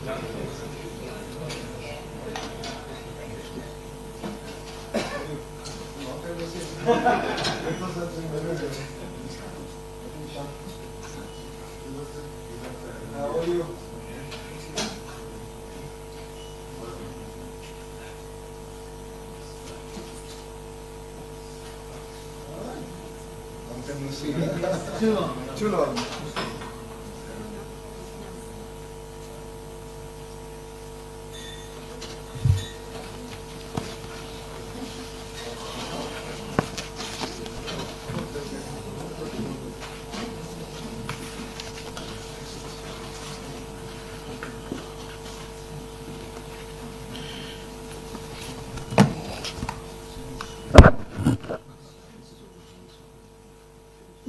How are you? Long time no see. Too long. Too long.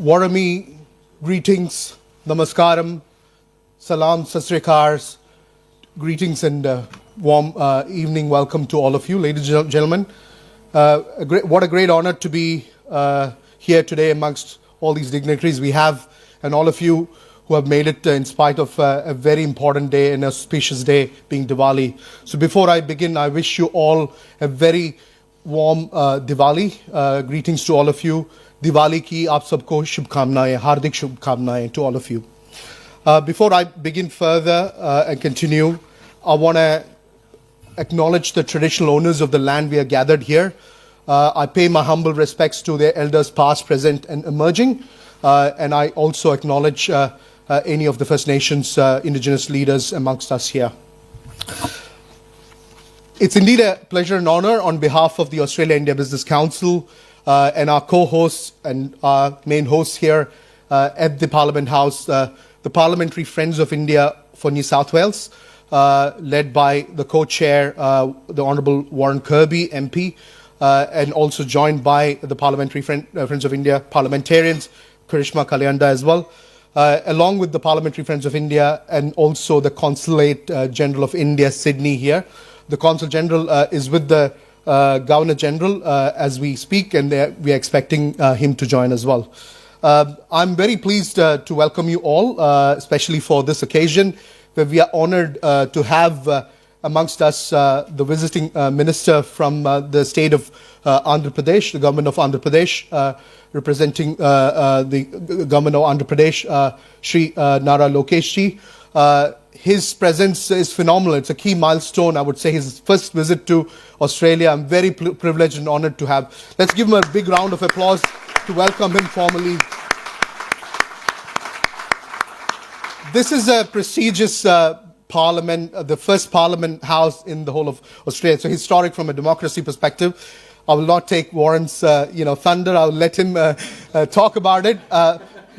Warami, greetings, namaskaram, salam, sasrikars, greetings and warm evening welcome to all of you, ladies and gentlemen. What a great honor to be here today amongst all these dignitaries we have and all of you who have made it in spite of a very important day and auspicious day being Diwali. So before I begin, I wish you all a very warm Diwali. Greetings to all of you. Diwali ki aap sabko shubhkamnaएं, hardik shubhkamnaएं to all of you. Before I begin further and continue, I want to acknowledge the traditional owners of the land we are gathered here. I pay my humble respects to their elders past, present and emerging. And I also acknowledge any of the First Nations indigenous leaders amongst us here. It's indeed a pleasure and honor on behalf of the Australia-India Business Council and our co-hosts and our main hosts here at the Parliament House, the Parliamentary Friends of India for New South Wales, led by the co-chair, the Honourable Warren Kirby, MP, and also joined by the Parliamentary Friends of India parliamentarians, Karishma Kalyanda as well, along with the Parliamentary Friends of India and also the Consulate General of India, Sydney here. The Consul General is with the Governor General as we speak, and we are expecting him to join as well. I'm very pleased to welcome you all, especially for this occasion, where we are honoured to have amongst us the visiting minister from the state of Andhra Pradesh, the government of Andhra Pradesh, representing the government of Andhra Pradesh, Shri Nara Lokesh ji. His presence is phenomenal. It's a key milestone, I would say, his first visit to Australia. I'm very privileged and honoured to have. Let's give him a big round of applause to welcome him formally. This is a prestigious parliament, the first parliament house in the whole of Australia. So historic from a democracy perspective. I will not take Warren's thunder. I'll let him talk about it.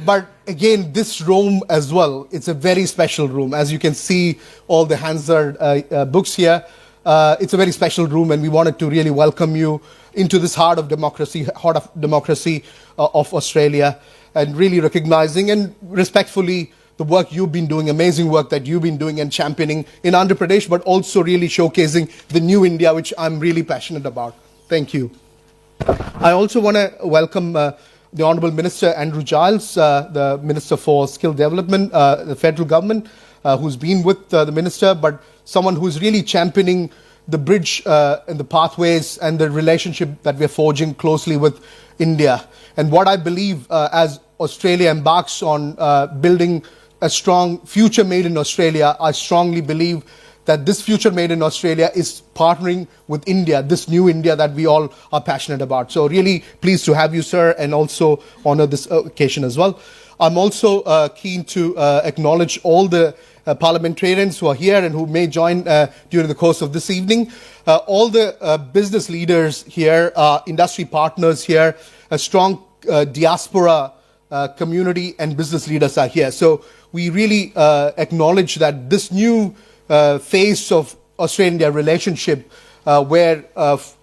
But again, this room as well, it's a very special room. As you can see, all the Hansard books here. It's a very special room, and we wanted to really welcome you into this heart of democracy of Australia, and really recognizing and respectfully the work you've been doing, amazing work that you've been doing and championing in Andhra Pradesh, but also really showcasing the new India, which I'm really passionate about. Thank you. I also want to welcome the Honourable Minister Andrew Giles, the Minister for Skill Development, the federal government, who's been with the Minister, but someone who's really championing the bridge and the pathways and the relationship that we're forging closely with India. And what I believe as Australia embarks on building a strong future made in Australia, I strongly believe that this future made in Australia is partnering with India, this new India that we all are passionate about. So really pleased to have you, sir, and also honor this occasion as well. I'm also keen to acknowledge all the parliamentarians who are here and who may join during the course of this evening. All the business leaders here, industry partners here, a strong diaspora community and business leaders are here. So we really acknowledge that this new phase of Australia-India relationship where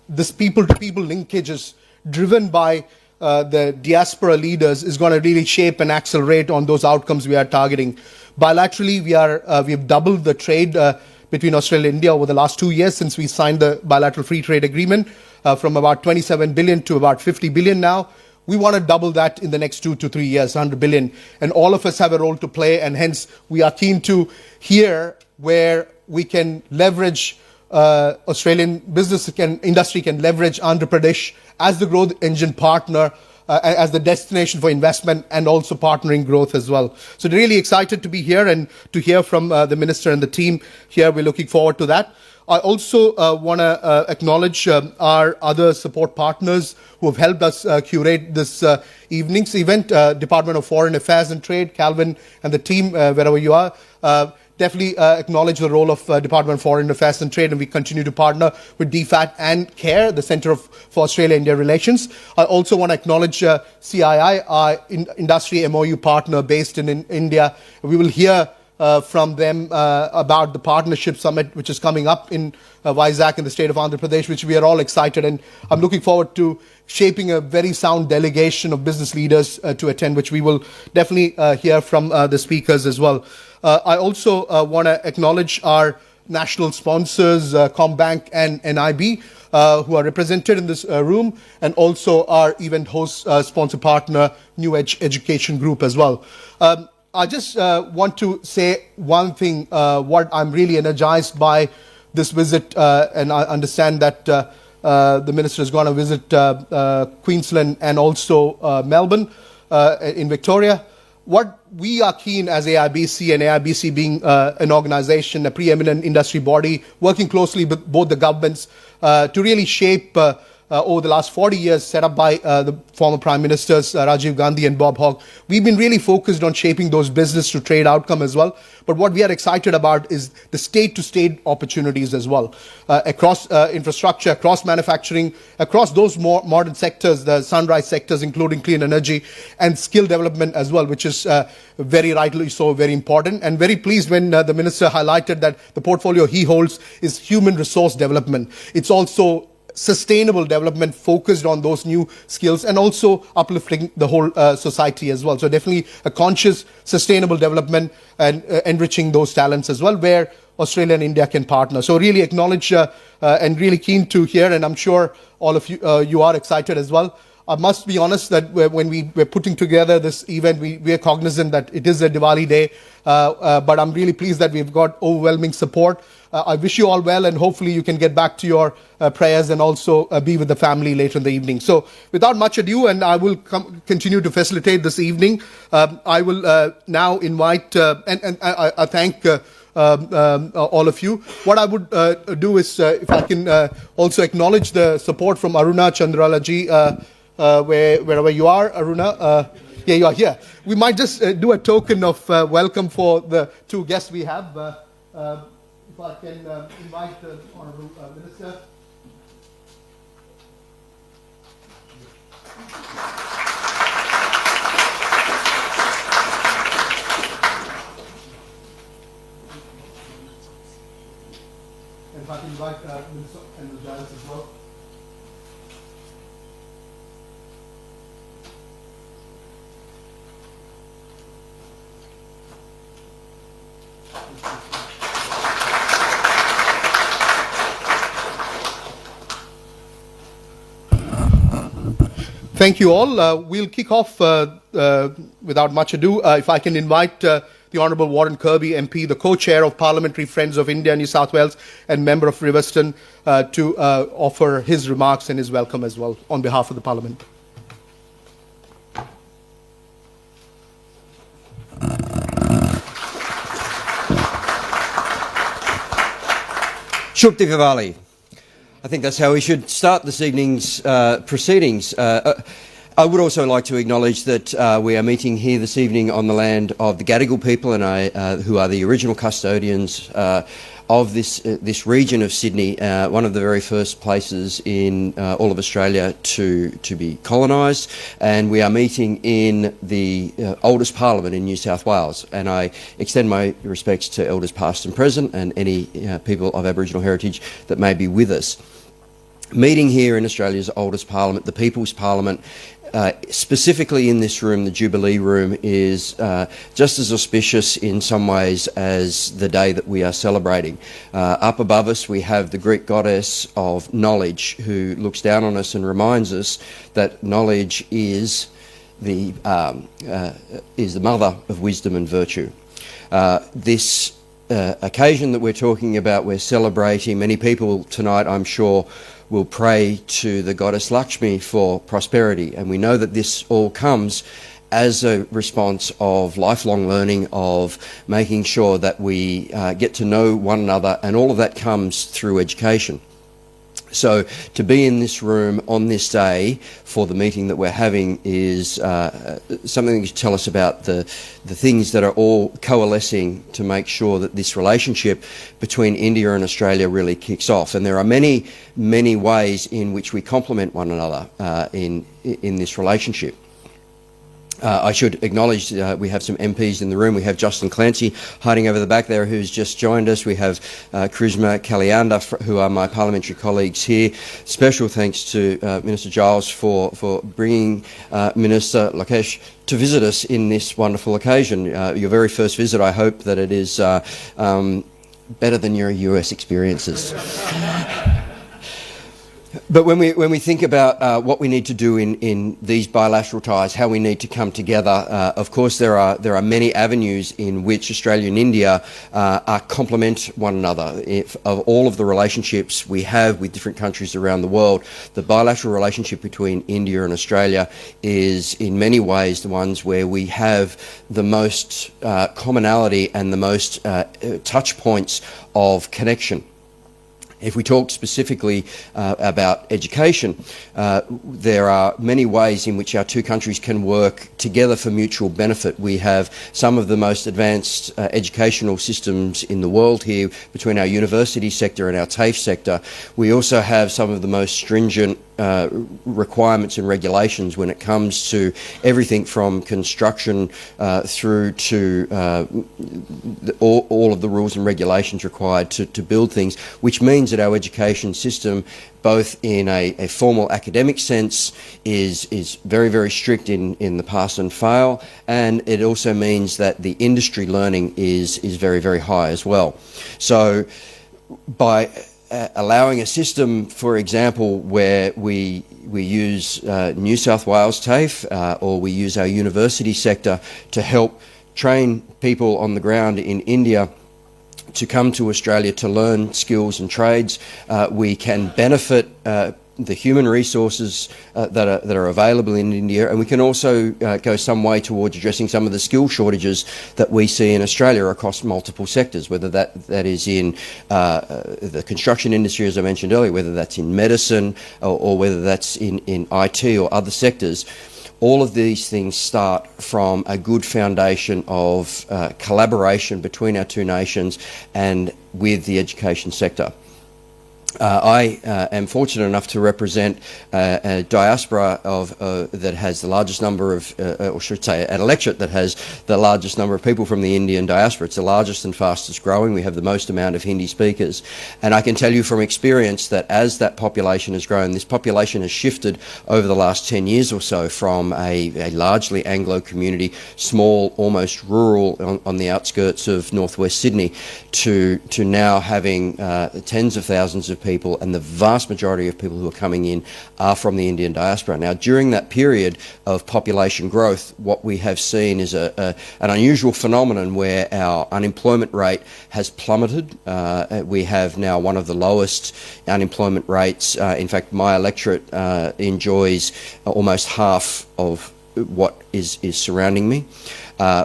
this people-to-people linkage is driven by the diaspora leaders is going to really shape and accelerate on those outcomes we are targeting. Bilaterally, we've doubled the trade between Australia and India over the last 2 years since we signed the bilateral free trade agreement from about 27 billion to about 50 billion now. We want to double that in the next 2 to 3 years, 100 billion. And all of us have a role to play, and hence we are keen to hear where we can leverage Australian industry can leverage Andhra Pradesh as the growth engine partner, as the destination for investment, and also partnering growth as well. So really excited to be here and to hear from the Minister and the team here. We're looking forward to that. I also want to acknowledge our other support partners who have helped us curate this evening's event. Department of Foreign Affairs and Trade, Calvin and the team, wherever you are. Definitely acknowledge the role of Department of Foreign Affairs and Trade, and we continue to partner with DFAT and CARE, the Centre for Australia-India Relations. I also want to acknowledge CII, our industry MOU partner based in India. We will hear from them about the partnership summit which is coming up in Vizag in the state of Andhra Pradesh, which we are all excited, and I'm looking forward to shaping a very sound delegation of business leaders to attend, which we will definitely hear from the speakers as well. I also want to acknowledge our national sponsors, CommBank and NIB, who are represented in this room, and also our event host sponsor partner, New Edge Education Group as well. I just want to say one thing, what I'm really energized by this visit, and I understand that the Minister is going to visit Queensland and also Melbourne in Victoria. What we are keen as AIBC, and AIBC being an organization, a preeminent industry body, working closely with both the governments to really shape over the last 40 years, set up by the former Prime Ministers Rajiv Gandhi and Bob Hawke. We've been really focused on shaping those business to trade outcome as well. But what we are excited about is the state-to-state opportunities as well, across infrastructure, across manufacturing, across those more modern sectors, the sunrise sectors, including clean energy and skill development as well, which is very rightly so very important. And very pleased when the Minister highlighted that the portfolio he holds is human resource development. It's also sustainable development focused on those new skills and also uplifting the whole society as well. So definitely a conscious, sustainable development and enriching those talents as well, where Australia and India can partner. So really acknowledge and really keen to hear, and I'm sure all of you you are excited as well. I must be honest that when we were putting together this event, we are cognizant that it is a Diwali day, but I'm really pleased that we've got overwhelming support. I wish you all well, and hopefully you can get back to your prayers and also be with the family later in the evening. So without much ado, and I will continue to facilitate this evening, I will now invite, and I thank all of you. What I would do is, if I can also acknowledge the support from Aruna Chandrala ji, wherever you are, Aruna. Yeah, you are here. We might just do a token of welcome for the two guests we have. If I can invite the Honourable Minister. And if I can invite Minister and Giles as well. Thank you all. We'll kick off without much ado. If I can invite the Honourable Warren Kirby MP, the co-chair of Parliamentary Friends of India, New South Wales, and member of Riverstone, to offer his remarks and his welcome as well on behalf of the Parliament. Shukti Diwali. I think that's how we should start this evening's proceedings. I would also like to acknowledge that we are meeting here this evening on the land of the Gadigal people, and who are the original custodians of this region of Sydney, one of the very first places in all of Australia to be colonised. And we are meeting in the oldest parliament in New South Wales. And I extend my respects to elders past and present, and any people of Aboriginal heritage that may be with us. Meeting here in Australia's oldest parliament, the People's Parliament, specifically in this room, the Jubilee Room, is just as auspicious in some ways as the day that we are celebrating. Up above us we have the Greek goddess of knowledge, who looks down on us and reminds us that knowledge is the mother of wisdom and virtue. This occasion that we're talking about, we're celebrating. Many people tonight, I'm sure, will pray to the goddess Lakshmi for prosperity. And we know that this all comes as a response of lifelong learning, of making sure that we get to know one another, and all of that comes through education. So to be in this room on this day for the meeting that we're having is something to tell us about the things that are all coalescing to make sure that this relationship between India and Australia really kicks off. And there are many, many ways in which we complement one another in this relationship. I should acknowledge we have some MPs in the room. We have Justin Clancy hiding over the back there, who's just joined us. We have Charisma Kalyanda, who are my parliamentary colleagues here. Special thanks to Minister Giles for bringing Minister Lokesh to visit us in this wonderful occasion. Your very first visit. I hope that it is better than your US experiences. But when we think about what we need to do in these bilateral ties, how we need to come together, of course there are many avenues in which Australia and India complement one another. Of all of the relationships we have with different countries around the world, the bilateral relationship between India and Australia is in many ways the ones where we have the most commonality and the most touch points of connection. If we talk specifically about education, there are many ways in which our two countries can work together for mutual benefit. We have some of the most advanced educational systems in the world here between our university sector and our TAFE sector. We also have some of the most stringent requirements and regulations when it comes to everything from construction through to all of the rules and regulations required to build things, which means that our education system, both in a formal academic sense, is very, very strict in the pass and fail, and it also means that the industry learning is very, very high as well. So by allowing a system, for example, where we use New South Wales TAFE or we use our university sector to help train people on the ground in India to come to Australia to learn skills and trades, we can benefit the human resources that are available in India, and we can also go some way towards addressing some of the skill shortages that we see in Australia across multiple sectors, whether that is in the construction industry, as I mentioned earlier, whether that's in medicine or whether that's in IT or other sectors. All of these things start from a good foundation of collaboration between our two nations and with the education sector. I am fortunate enough to represent a diaspora that has the largest number of, or should say, an electorate that has the largest number of people from the Indian diaspora. It's the largest and fastest growing. We have the most amount of Hindi speakers. And I can tell you from experience that as that population has grown, this population has shifted over the last 10 years or so from a largely Anglo community, small, almost rural on the outskirts of northwest Sydney, to now having tens of thousands of people, and the vast majority of people who are coming in are from the Indian diaspora. Now, during that period of population growth, what we have seen is an unusual phenomenon where our unemployment rate has plummeted. We have now one of the lowest unemployment rates. In fact, my electorate enjoys almost half of what is surrounding me.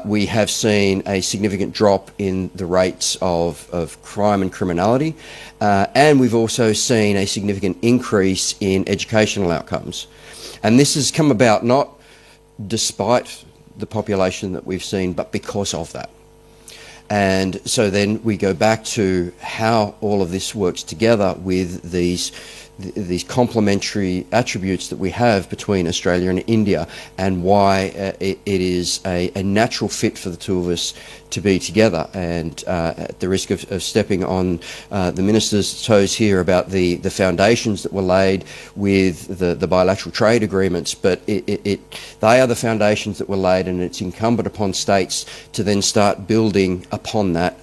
We have seen a significant drop in the rates of crime and criminality, and we've also seen a significant increase in educational outcomes. And this has come about not despite the population that we've seen, but because of that. And so then we go back to how all of this works together with these complementary attributes that we have between Australia and India, and why it is a natural fit for the two of us to be together. And at the risk of stepping on the Minister's toes here about the foundations that were laid with the bilateral trade agreements, but they are the foundations that were laid, and it's incumbent upon states to then start building upon that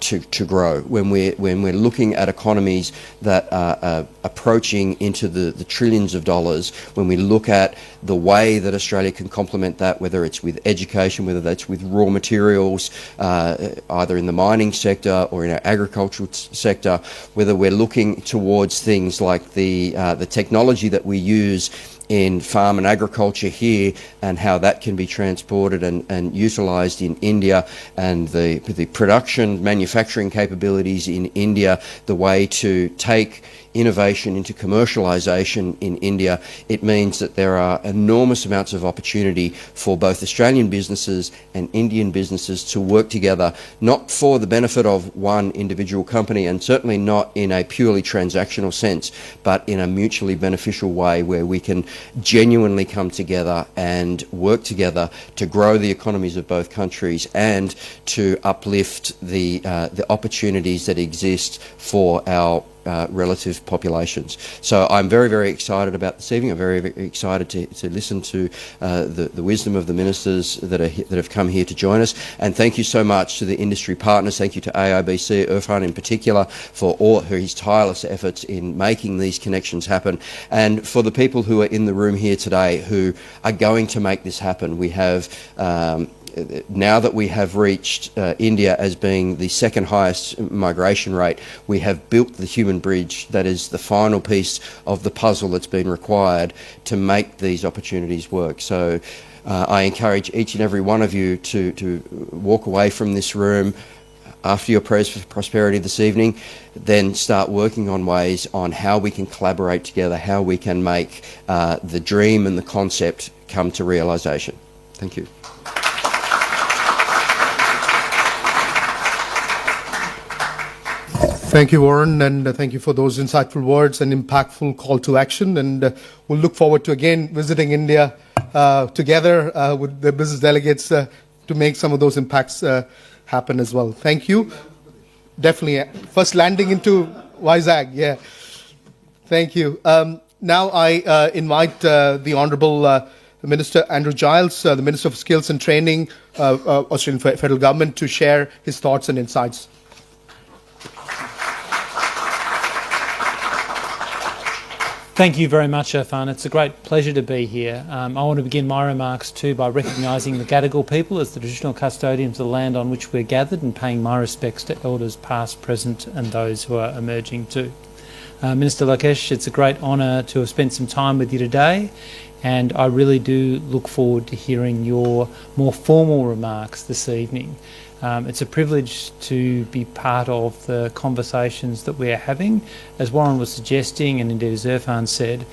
to grow. When we're looking at economies that are approaching into the trillions of dollars, when we look at the way that Australia can complement that, whether it's with education, whether that's with raw materials, either in the mining sector or in our agricultural sector, whether we're looking towards things like the technology that we use in farm and agriculture here and how that can be transported and utilised in India, and the production manufacturing capabilities in India, the way to take innovation into commercialisation in India, it means that there are enormous amounts of opportunity for both Australian businesses and Indian businesses to work together, not for the benefit of one individual company and certainly not in a purely transactional sense, but in a mutually beneficial way where we can genuinely come together and work together to grow the economies of both countries and to uplift the opportunities that exist for our relative populations. So I'm very, very excited about this evening. I'm very, very excited to listen to the wisdom of the ministers that have come here to join us. And thank you so much to the industry partners. Thank you to AIBC, Irfan in particular, for all his tireless efforts in making these connections happen. And for the people who are in the room here today who are going to make this happen, we have now that we have reached India as being the second highest migration rate, we have built the human bridge that is the final piece of the puzzle that's been required to make these opportunities work. So I encourage each and every one of you to walk away from this room after your prayers for prosperity this evening, then start working on ways on how we can collaborate together, how we can make the dream and the concept come to realisation. Thank you. Thank you, Warren, and thank you for those insightful words and impactful call to action. And we'll look forward to again visiting India together with the business delegates to make some of those impacts happen as well. Thank you. Definitely. First landing into Vizag, yeah. Thank you. Now I invite the Honourable Minister Andrew Giles, the Minister of Skills and Training, Australian Federal Government, to share his thoughts and insights. Thank you very much, Irfan. It's a great pleasure to be here. I want to begin my remarks too by recognising the Gadigal people as the traditional custodians of the land on which we're gathered, and paying my respects to elders past, present and those who are emerging too. Minister Lokesh, it's a great honour to have spent some time with you today, and I really do look forward to hearing your more formal remarks this evening. It's a privilege to be part of the conversations that we are having. As Warren was suggesting, and indeed as Irfan said,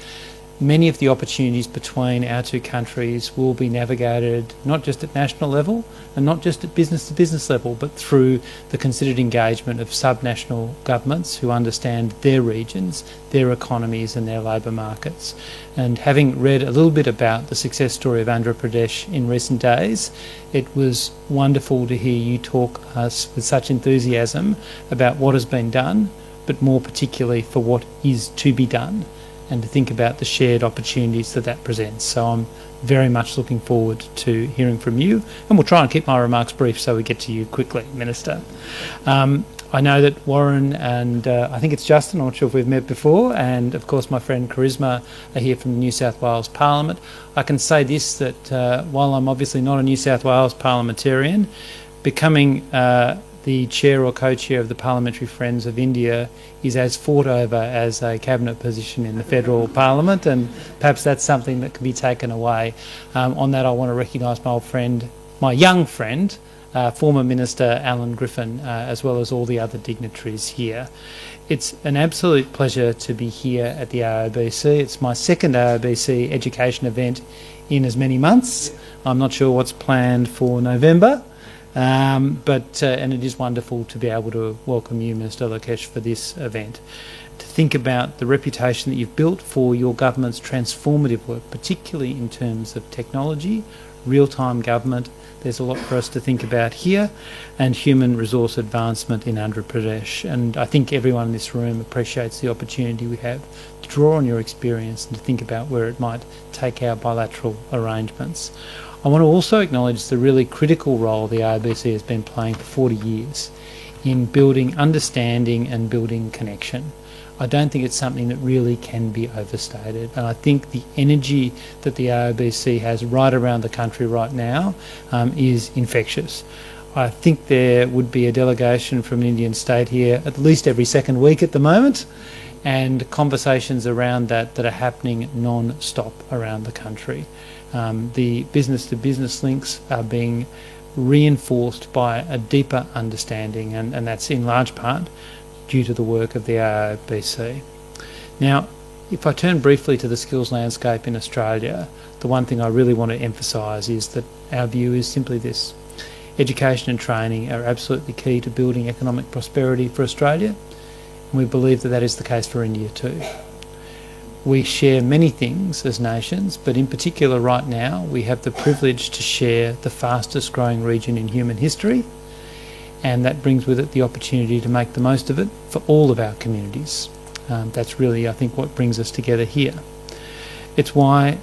many of the opportunities between our two countries will be navigated not just at national level and not just at business to business level, but through the considered engagement of subnational governments who understand their regions, their economies and their labour markets. And having read a little bit about the success story of Andhra Pradesh in recent days, it was wonderful to hear you talk us with such enthusiasm about what has been done, but more particularly for what is to be done, and to think about the shared opportunities that presents. So I'm very much looking forward to hearing from you, and we'll try and keep my remarks brief so we get to you quickly, Minister. I know that Warren and I think it's Justin, I'm not sure if we've met before, and of course my friend Charisma are here from the New South Wales Parliament. I can say this, that while I'm obviously not a New South Wales parliamentarian, becoming the chair or co-chair of the Parliamentary Friends of India is as fought over as a cabinet position in the federal parliament, and perhaps that's something that can be taken away. On that, I want to recognise my old friend, my young friend, former Minister Alan Griffin, as well as all the other dignitaries here. It's an absolute pleasure to be here at the AIBC. It's my second AIBC education event in as many months. I'm not sure what's planned for November. And it is wonderful to be able to welcome you, Minister Lokesh, for this event. To think about the reputation that you've built for your government's transformative work, particularly in terms of technology, real-time government. There's a lot for us to think about here, and human resource advancement in Andhra Pradesh. And I think everyone in this room appreciates the opportunity we have to draw on your experience and to think about where it might take our bilateral arrangements. I want to also acknowledge the really critical role the AIBC has been playing for 40 years in building understanding and building connection. I don't think it's something that really can be overstated, and I think the energy that the AOBC has right around the country right now is infectious. I think there would be a delegation from an Indian state here at least every second week at the moment, and conversations around that are happening non-stop around the country. The business-to-business links are being reinforced by a deeper understanding, and that's in large part due to the work of the AOBC. Now, if I turn briefly to the skills landscape in Australia, the one thing I really want to emphasise is that our view is simply this. Education and training are absolutely key to building economic prosperity for Australia, and we believe that that is the case for India too. We share many things as nations, but in particular right now we have the privilege to share the fastest growing region in human history, and that brings with it the opportunity to make the most of it for all of our communities. That's really, I think, what brings us together here. It's why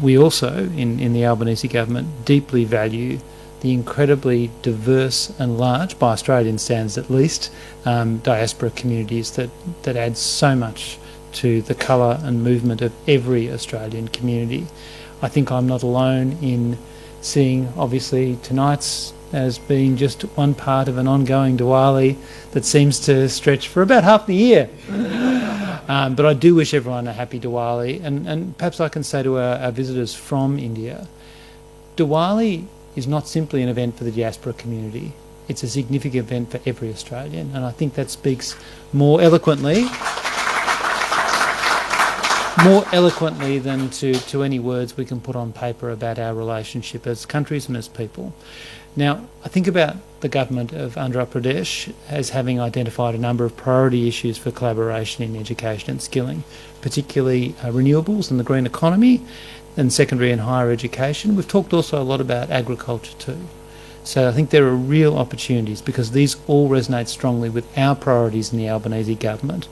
we also, in the Albanese government, deeply value the incredibly diverse and large, by Australian standards at least, diaspora communities that add so much to the colour and movement of every Australian community. I think I'm not alone in seeing, obviously, tonight's as being just one part of an ongoing Diwali that seems to stretch for about half the year. But I do wish everyone a happy Diwali, and perhaps I can say to our visitors from India, Diwali is not simply an event for the diaspora community, it's a significant event for every Australian, and I think that speaks more eloquently than to any words we can put on paper about our relationship as countries and as people. Now, I think about the government of Andhra Pradesh as having identified a number of priority issues for collaboration in education and skilling, particularly renewables and the green economy, and secondary and higher education. We've talked also a lot about agriculture too. So I think there are real opportunities because these all resonate strongly with our priorities in the Albanese government,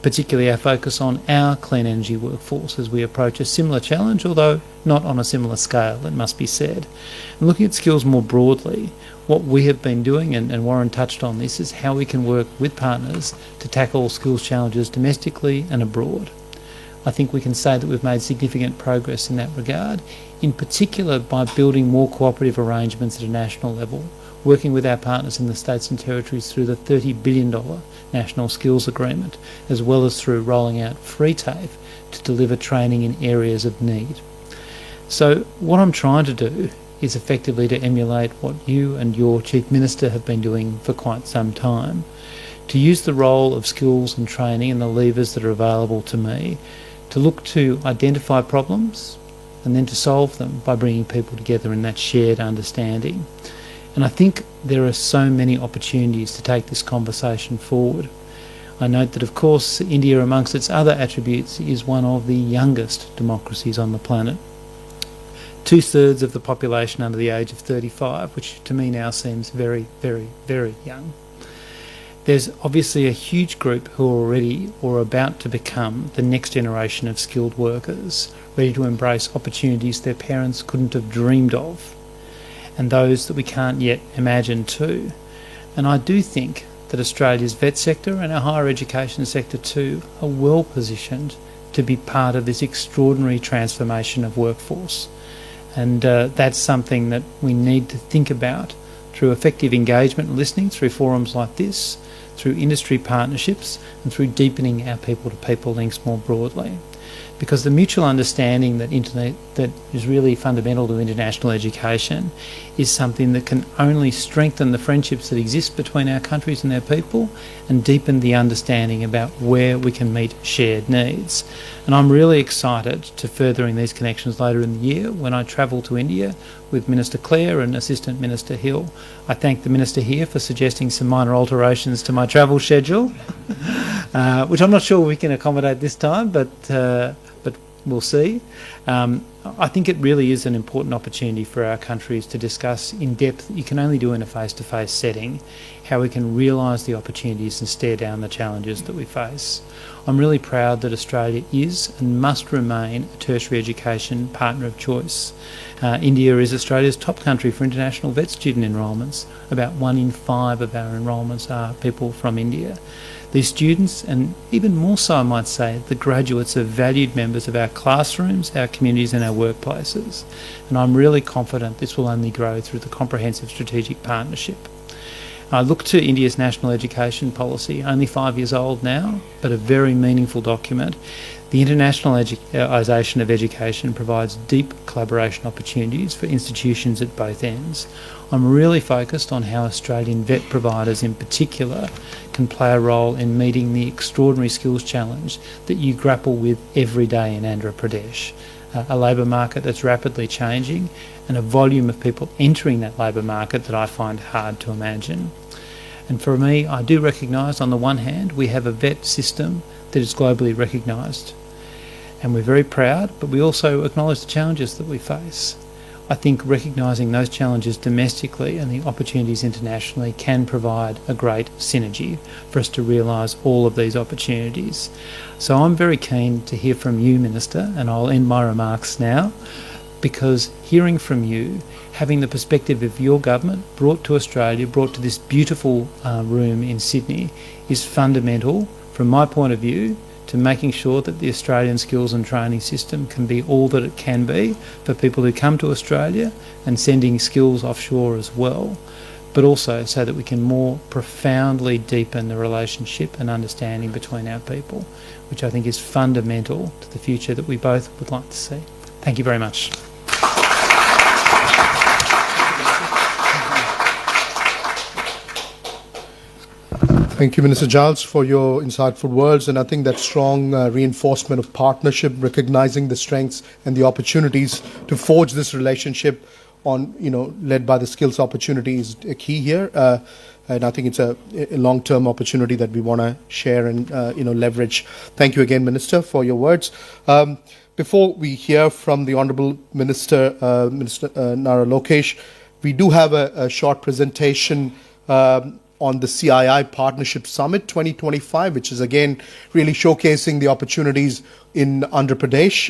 particularly our focus on our clean energy workforce as we approach a similar challenge, although not on a similar scale, it must be said. And looking at skills more broadly, what we have been doing, and Warren touched on this, is how we can work with partners to tackle skills challenges domestically and abroad. I think we can say that we've made significant progress in that regard, in particular by building more cooperative arrangements at a national level, working with our partners in the states and territories through the $30 billion National Skills Agreement, as well as through rolling out Free TAFE to deliver training in areas of need. So what I'm trying to do is effectively to emulate what you and your Chief Minister have been doing for quite some time, to use the role of skills and training and the levers that are available to me to look to identify problems and then to solve them by bringing people together in that shared understanding. And I think there are so many opportunities to take this conversation forward. I note that, of course, India, amongst its other attributes, is one of the youngest democracies on the planet. 2/3 of the population under the age of 35, which to me now seems very, very, very young. There's obviously a huge group who are already or about to become the next generation of skilled workers, ready to embrace opportunities their parents couldn't have dreamed of, and those that we can't yet imagine too. And I do think that Australia's vet sector and our higher education sector too are well positioned to be part of this extraordinary transformation of workforce. And that's something that we need to think about through effective engagement and listening, through forums like this, through industry partnerships, and through deepening our people-to-people links more broadly. Because the mutual understanding that is really fundamental to international education is something that can only strengthen the friendships that exist between our countries and their people and deepen the understanding about where we can meet shared needs. And I'm really excited to furthering these connections later in the year when I travel to India with Minister Clare and Assistant Minister Hill. I thank the Minister here for suggesting some minor alterations to my travel schedule, which I'm not sure we can accommodate this time, but we'll see. I think it really is an important opportunity for our countries to discuss in depth, you can only do in a face-to-face setting, how we can realise the opportunities and stare down the challenges that we face. I'm really proud that Australia is and must remain a tertiary education partner of choice. India is Australia's top country for international vet student enrolments. About 1 in 5 of our enrolments are people from India. These students, and even more so I might say, the graduates are valued members of our classrooms, our communities and our workplaces. And I'm really confident this will only grow through the comprehensive strategic partnership. I look to India's national education policy, only 5 years old now, but a very meaningful document. The internationalisation of education provides deep collaboration opportunities for institutions at both ends. I'm really focused on how Australian vet providers in particular can play a role in meeting the extraordinary skills challenge that you grapple with every day in Andhra Pradesh. A labour market that's rapidly changing and a volume of people entering that labour market that I find hard to imagine. And for me, I do recognise, on the one hand, we have a vet system that is globally recognised. And we're very proud, but we also acknowledge the challenges that we face. I think recognising those challenges domestically and the opportunities internationally can provide a great synergy for us to realise all of these opportunities. So I'm very keen to hear from you, Minister, and I'll end my remarks now, because hearing from you, having the perspective of your government brought to Australia, brought to this beautiful room in Sydney, is fundamental, from my point of view, to making sure that the Australian skills and training system can be all that it can be for people who come to Australia and sending skills offshore as well, but also so that we can more profoundly deepen the relationship and understanding between our people, which I think is fundamental to the future that we both would like to see. Thank you very much. Thank you, Minister Giles, for your insightful words. And I think that strong reinforcement of partnership, recognizing the strengths and the opportunities to forge this relationship on, led by the skills opportunity is a key here. And I think it's a long-term opportunity that we want to share and, leverage. Thank you again, Minister, for your words. Before we hear from the Honourable Minister, Minister Nara Lokesh, we do have a short presentation on the CII Partnership Summit 2025, which is again really showcasing the opportunities in Andhra Pradesh.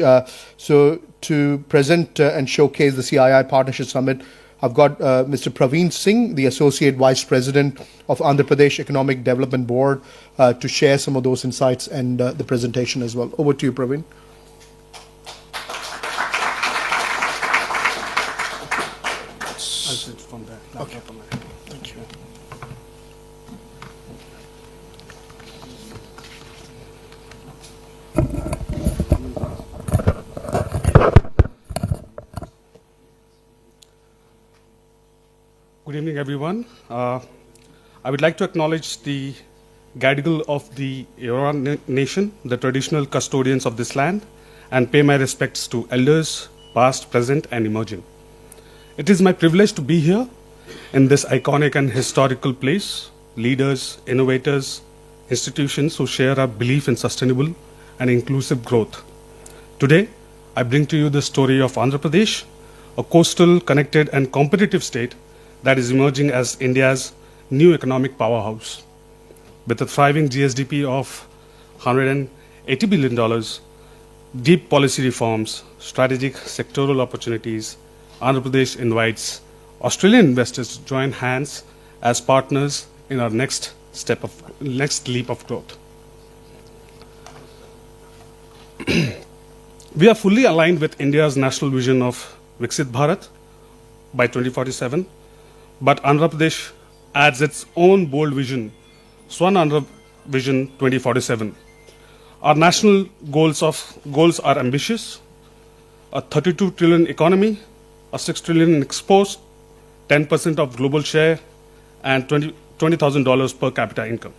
So to present and showcase the CII Partnership Summit, I've got Mr. Praveen Singh, the Associate Vice President of Andhra Pradesh Economic Development Board, to share some of those insights and the presentation as well. Over to you, Praveen. I'll sit from there. Okay. Thank you. Good evening, everyone. I would like to acknowledge the Gadigal of the Eora Nation, the traditional custodians of this land, and pay my respects to elders, past, present, and emerging. It is my privilege to be here in this iconic and historical place. Leaders, innovators, institutions who share our belief in sustainable and inclusive growth. Today, I bring to you the story of Andhra Pradesh, a coastal, connected, and competitive state that is emerging as India's new economic powerhouse. With a thriving GSDP of $180 billion, deep policy reforms, strategic sectoral opportunities, Andhra Pradesh invites Australian investors to join hands as partners in our next leap of growth. We are fully aligned with India's national vision of Viksit Bharat by 2047, but Andhra Pradesh adds its own bold vision, Swan Andhra Vision 2047. Our national goals are ambitious: a 32 trillion economy, a 6 trillion in exports, 10% of global share, and $20,000 per capita income.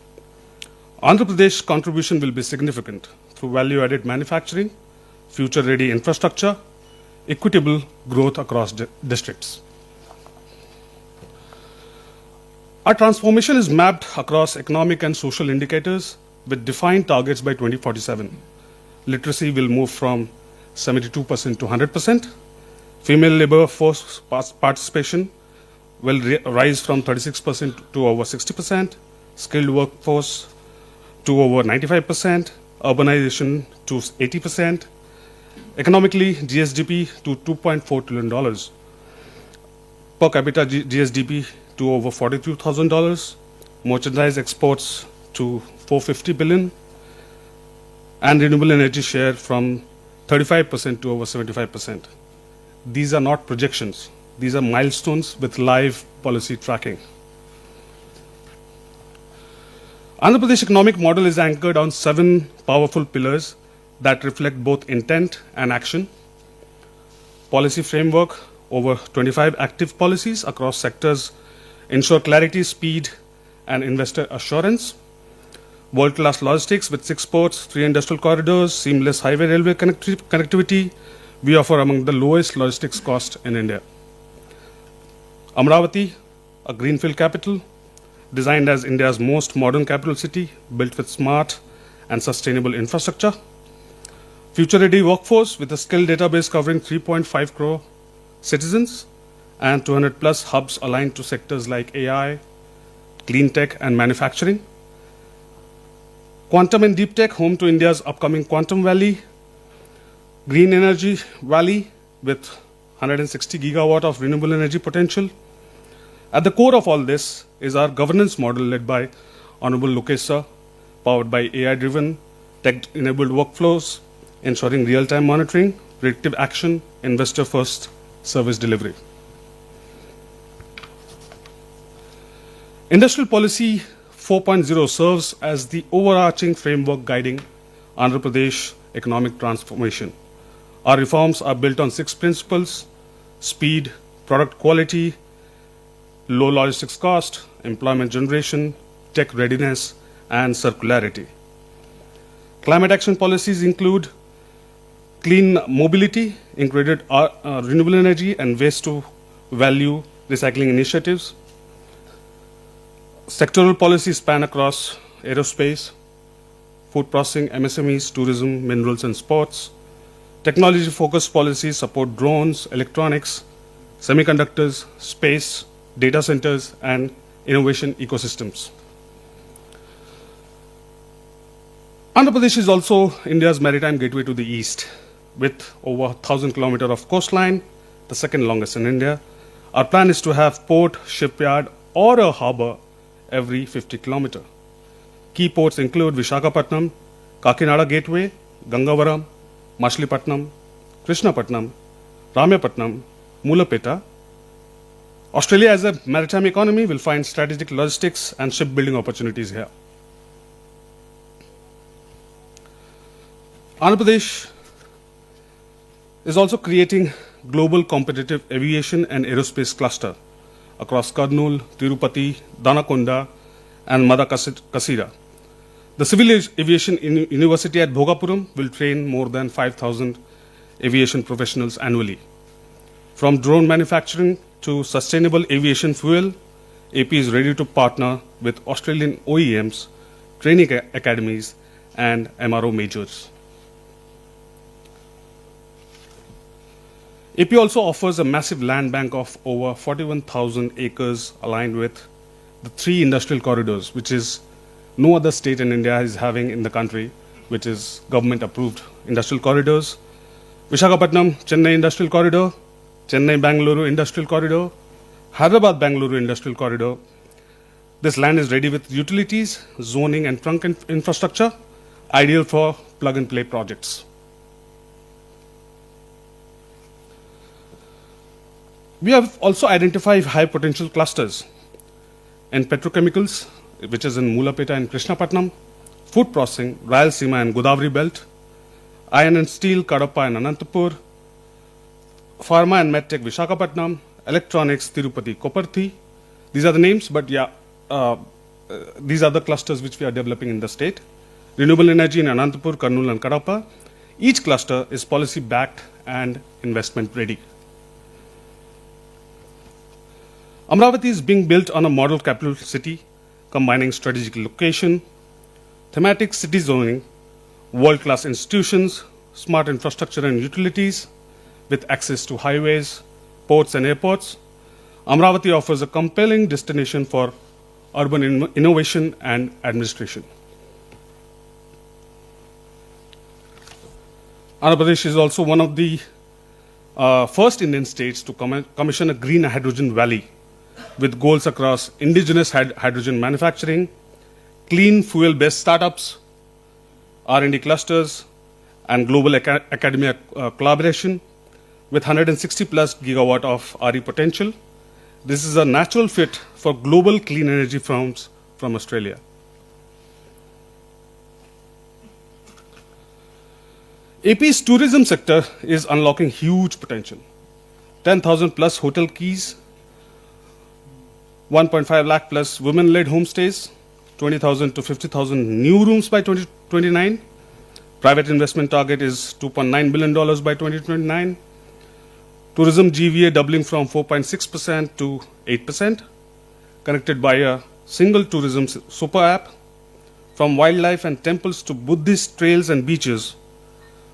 Andhra Pradesh's contribution will be significant through value-added manufacturing, future-ready infrastructure, equitable growth across districts. Our transformation is mapped across economic and social indicators with defined targets by 2047. Literacy will move from 72% to 100%. Female labor force participation will rise from 36% to over 60%. Skilled workforce to over 95%. Urbanization to 80%. Economically, GSDP to $2.4 trillion. Per capita GSDP to over $42,000. Merchandise exports to $450 billion. And renewable energy share from 35% to over 75%. These are not projections. These are milestones with live policy tracking. Andhra Pradesh economic model is anchored on 7 powerful pillars that reflect both intent and action. Policy framework, over 25 active policies across sectors ensure clarity, speed, and investor assurance. World-class logistics with 6 ports, 3 industrial corridors, seamless highway railway connectivity. We offer among the lowest logistics cost in India. Amravati, a greenfield capital, designed as India's most modern capital city, built with smart and sustainable infrastructure. Future-ready workforce with a skill database covering 3.5 crore citizens and 200 plus hubs aligned to sectors like AI, clean tech, and manufacturing. Quantum and deep tech, home to India's upcoming Quantum Valley. Green Energy Valley with 160 gigawatt of renewable energy potential. At the core of all this is our governance model led by Honorable Lokesh Sir, powered by AI-driven, tech-enabled workflows, ensuring real-time monitoring, predictive action, investor-first service delivery. Industrial Policy 4.0 serves as the overarching framework guiding Andhra Pradesh economic transformation. Our reforms are built on 6 principles: speed, product quality, low logistics cost, employment generation, tech readiness, and circularity. Climate action policies include clean mobility, included renewable energy and waste to value recycling initiatives. Sectoral policies span across aerospace, food processing, MSMEs, tourism, minerals, and sports. Technology-focused policies support drones, electronics, semiconductors, space, data centers, and innovation ecosystems. Andhra Pradesh is also India's maritime gateway to the east, with over 1,000 kilometers of coastline, the second longest in India. Our plan is to have port, shipyard, or a harbor every 50 kilometers. Key ports include Visakhapatnam, Kakinada Gateway, Gangavaram, Machilipatnam, Krishnapatnam, Ramyapatnam, Mulapeta. Australia as a maritime economy will find strategic logistics and shipbuilding opportunities here. Andhra Pradesh is also creating global competitive aviation and aerospace cluster across Kurnool, Tirupati, Danakonda, and Madakasira. The Civil Aviation University at Bhogapuram will train more than 5,000 aviation professionals annually. From drone manufacturing to sustainable aviation fuel, AP is ready to partner with Australian OEMs, training academies, and MRO majors. AP also offers a massive land bank of over 41,000 acres aligned with the 3 industrial corridors, which is no other state in India is having in the country, which is government-approved industrial corridors. Visakhapatnam, Chennai Industrial Corridor, Chennai-Bangalore Industrial Corridor, Hyderabad-Bangalore Industrial Corridor. This land is ready with utilities, zoning, and trunk infrastructure, ideal for plug-and-play projects. We have also identified high-potential clusters in petrochemicals, which is in Mulapeta and Krishnapatnam, food processing, Rayalaseema and Godavari Belt, iron and steel, Kadapa and Anantapur, pharma and medtech, Visakhapatnam, electronics, Tirupati, Koparthi. These are the names, but these are the clusters which we are developing in the state. Renewable energy in Anantapur, Kurnool, and Kadapa. Each cluster is policy-backed and investment-ready. Amravati is being built on a model capital city, combining strategic location, thematic city zoning, world-class institutions, smart infrastructure and utilities with access to highways, ports and airports, Amravati offers a compelling destination for urban innovation and administration. Andhra Pradesh is also one of the first Indian states to commission a green hydrogen valley with goals across indigenous hydrogen manufacturing, clean fuel-based startups, R&D clusters, and global academia collaboration with 160 plus gigawatt of RE potential. This is a natural fit for global clean energy firms from Australia. AP's tourism sector is unlocking huge potential. 10,000 plus hotel keys, 1.5 lakh plus women-led homestays, 20,000 to 50,000 new rooms by 2029. Private investment target is $2.9 billion by 2029. Tourism GVA doubling from 4.6% to 8%, connected by a single tourism super app. From wildlife and temples to Buddhist trails and beaches,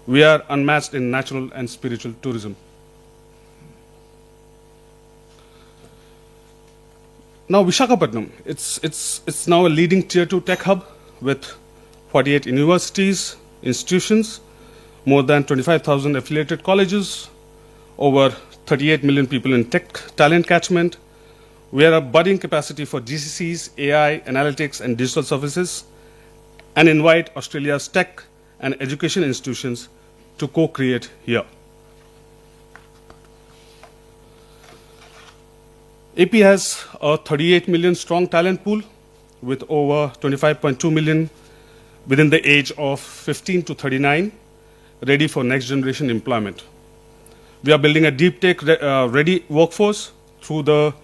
we are unmatched in natural and spiritual tourism. Now, Visakhapatnam, it's now a leading tier 2 tech hub with 48 universities, institutions, more than 25,000 affiliated colleges, over 38 million people in tech talent catchment. We are a budding capacity for GCCs, AI, analytics, and digital services, and invite Australia's tech and education institutions to co-create here. AP has a 38 million strong talent pool with over 25.2 million within the age of 15 to 39, ready for next generation employment. We are building a deep tech ready workforce through the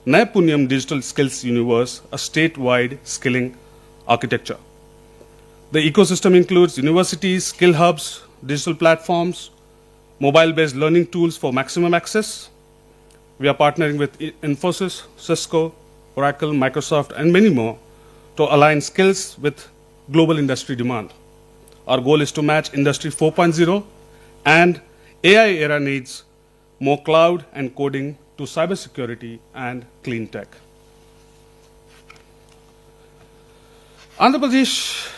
Naipunyam Digital Skills Universe, a statewide skilling architecture. The ecosystem includes universities, skill hubs, digital platforms, mobile-based learning tools for maximum access. We are partnering with Infosys, Cisco, Oracle, Microsoft, and many more to align skills with global industry demand. Our goal is to match Industry 4.0 and AI era needs, more cloud and coding to cybersecurity and clean tech. Andhra Pradesh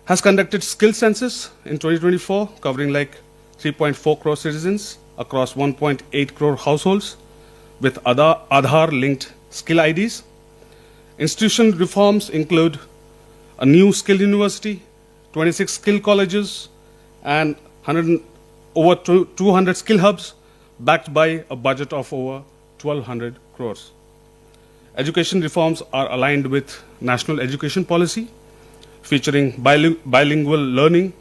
has conducted skill census in 2024, covering like 3.4 crore citizens across 1.8 crore households with Aadhaar-linked skill IDs. Institutional reforms include a new skill university, 26 skill colleges, and over 200 skill hubs backed by a budget of over 1,200 crores. Education reforms are aligned with national education policy, featuring bilingual learning,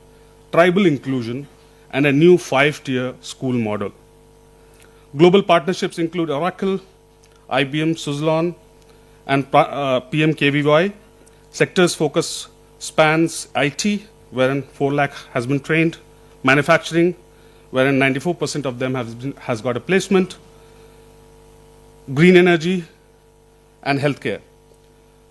tribal inclusion, and a new 5-tier school model. Global partnerships include Oracle, IBM, Suzlon, and PMKVY. Sectors focus spans IT, wherein 4 lakh has been trained, manufacturing, wherein 94% of them has got a placement, green energy, and healthcare.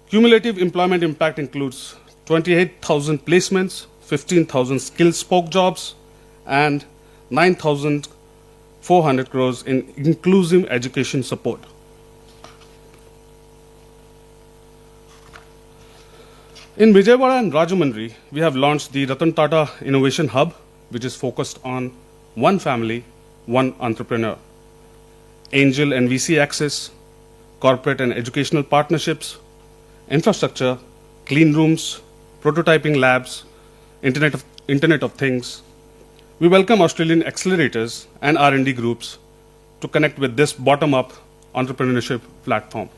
Cumulative employment impact includes 28,000 placements, 15,000 skill spoke jobs, and 9,400 crores in inclusive education support. In Vijayawada and Rajahmundry, we have launched the Ratan Tata Innovation Hub, which is focused on one family, one entrepreneur. Angel and VC access, corporate and educational partnerships, infrastructure, clean rooms, prototyping labs, Internet of Things. We welcome Australian accelerators and R&D groups to connect with this bottom-up entrepreneurship platform.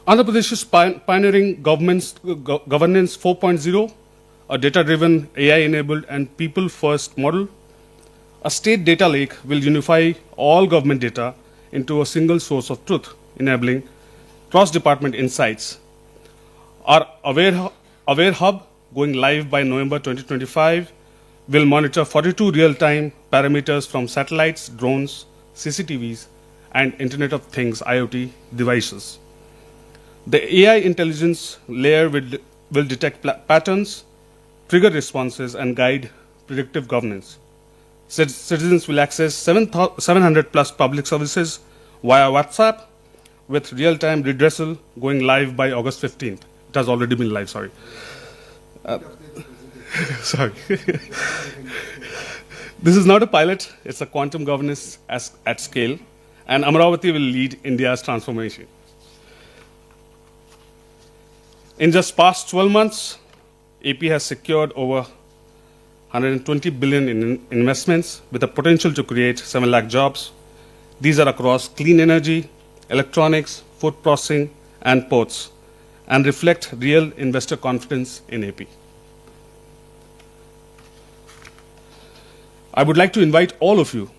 Andhra Pradesh is pioneering governance 4.0, a data-driven, AI-enabled, and people-first model. A state data lake will unify all government data into a single source of truth, enabling cross-department insights. Our Aware Hub, going live by November 2025, will monitor 42 real-time parameters from satellites, drones, CCTVs, and Internet of Things IoT devices. The AI intelligence layer will will detect patterns, trigger responses, and guide predictive governance. Citizens will access 700 plus public services via WhatsApp, with real-time redressal going live by August 15th. It has already been live, sorry. Sorry. This is not a pilot, it's a quantum governance at scale, and Amaravati will lead India's transformation. In just past 12 months, AP has secured over 120 billion in investments with the potential to create 7 lakh jobs. These are across clean energy, electronics, food processing, and ports, and reflect real investor confidence in AP. I would like to invite all of you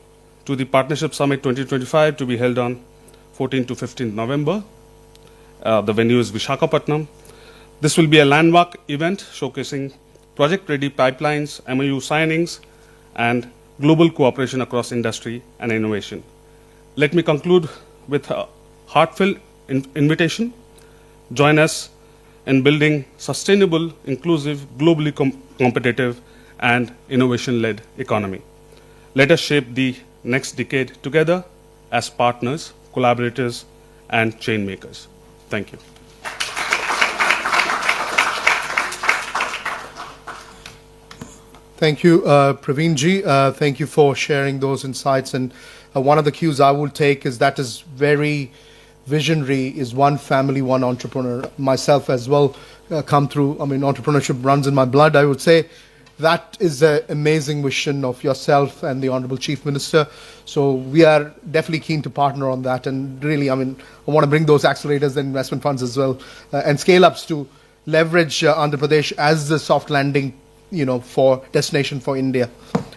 to the Partnership Summit 2025 to be held on 14 to 15 November. The venue is Visakhapatnam. This will be a landmark event showcasing project-ready pipelines, MOU signings, and global cooperation across industry and innovation. Let me conclude with a heartfelt invitation. Join us in building sustainable, inclusive, globally competitive, and innovation-led economy. Let us shape the next decade together as partners, collaborators, and chain makers. Thank you. Thank you, Praveen ji. Thank you for sharing those insights. And one of the cues I will take is that is very visionary, is one family, one entrepreneur. Myself as well come through, entrepreneurship runs in my blood, I would say. That is an amazing vision of yourself and the Honorable Chief Minister. So we are definitely keen to partner on that. And really, I want to bring those accelerators and investment funds as well and scale-ups to leverage Andhra Pradesh as the soft landing, for destination for India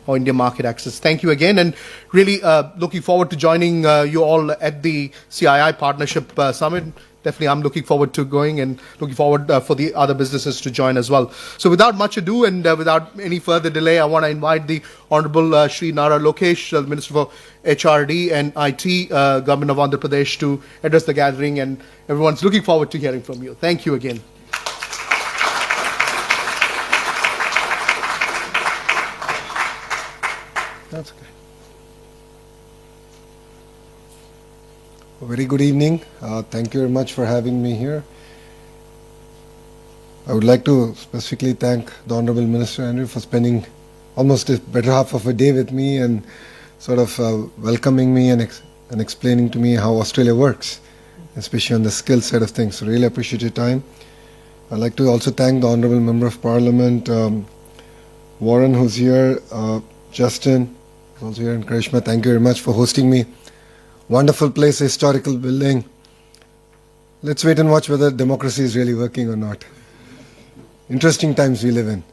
or India market access. Thank you again, and really looking forward to joining you all at the CII Partnership Summit. Definitely, I'm looking forward to going and looking forward for the other businesses to join as well. So without much ado and without any further delay, I want to invite the Honorable Shri Nara Lokesh, the Minister for HRD and IT, Government of Andhra Pradesh, to address the gathering, and everyone's looking forward to hearing from you. Thank you again. That's okay. A very good evening. Thank you very much for having me here. I would like to specifically thank the Honorable Minister Andrew for spending almost a better half of a day with me and sort of welcoming me and explaining to me how Australia works, especially on the skill side of things. So really appreciate your time. I'd like to also thank the Honorable Member of Parliament, Warren, who's here, Justin, who's also here, and Karishma. Thank you very much for hosting me. Wonderful place, historical building. Let's wait and watch whether democracy is really working or not. Interesting times we live in.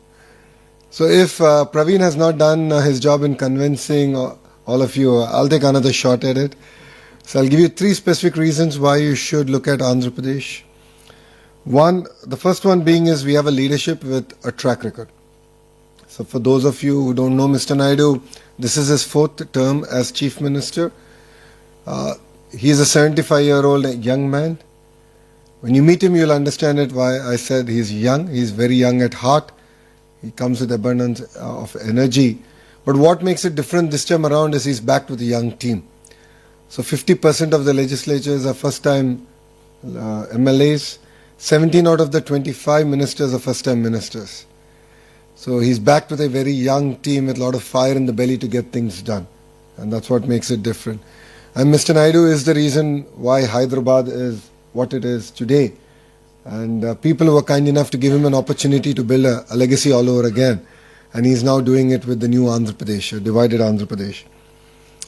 So if Praveen has not done his job in convincing all of you, I'll take another shot at it. So I'll give you 3 specific reasons why you should look at Andhra Pradesh. The first one being is we have a leadership with a track record. So for those of you who don't know Mr. Naidu, this is his 4th term as Chief Minister. He is a 75-year-old young man. When you meet him, you'll understand it why I said he's young. He's very young at heart. He comes with abundance of energy. But what makes it different this time around is he's backed with a young team. So 50% of the legislatures are first-time MLAs. 17 out of the 25 ministers are first-time ministers. So he's backed with a very young team with a lot of fire in the belly to get things done. And that's what makes it different. And Mr. Naidu is the reason why Hyderabad is what it is today. And people were kind enough to give him an opportunity to build a legacy all over again. And he's now doing it with the new Andhra Pradesh, a divided Andhra Pradesh.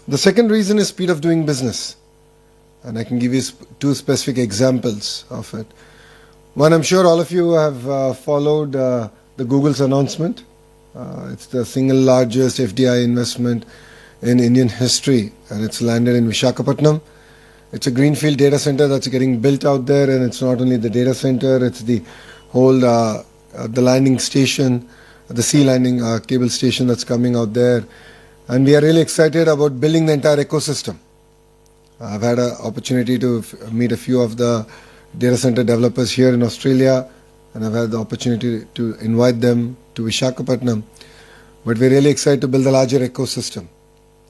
The second reason is speed of doing business. And I can give you 2 specific examples of it. One, I'm sure all of you have followed the Google's announcement. It's the single largest FDI investment in Indian history, and it's landed in Visakhapatnam. It's a greenfield data center that's getting built out there, and it's not only the data center, it's the whole the landing station, the sea landing cable station that's coming out there. And we are really excited about building the entire ecosystem. I've had an opportunity to meet a few of the data center developers here in Australia, and I've had the opportunity to invite them to Visakhapatnam. But we're really excited to build a larger ecosystem.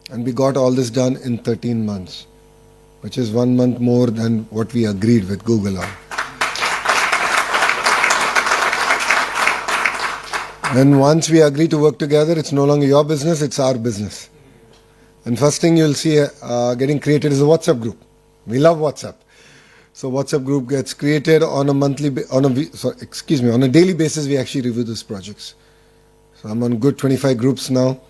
And we got all this done in 13 months, which is 1 month more than what we agreed with Google on. And once we agree to work together, it's no longer your business, it's our business. And first thing you'll see getting created is a WhatsApp group. We love WhatsApp. So WhatsApp group gets created on a daily basis. We actually review these projects. So I'm on good 25 groups now.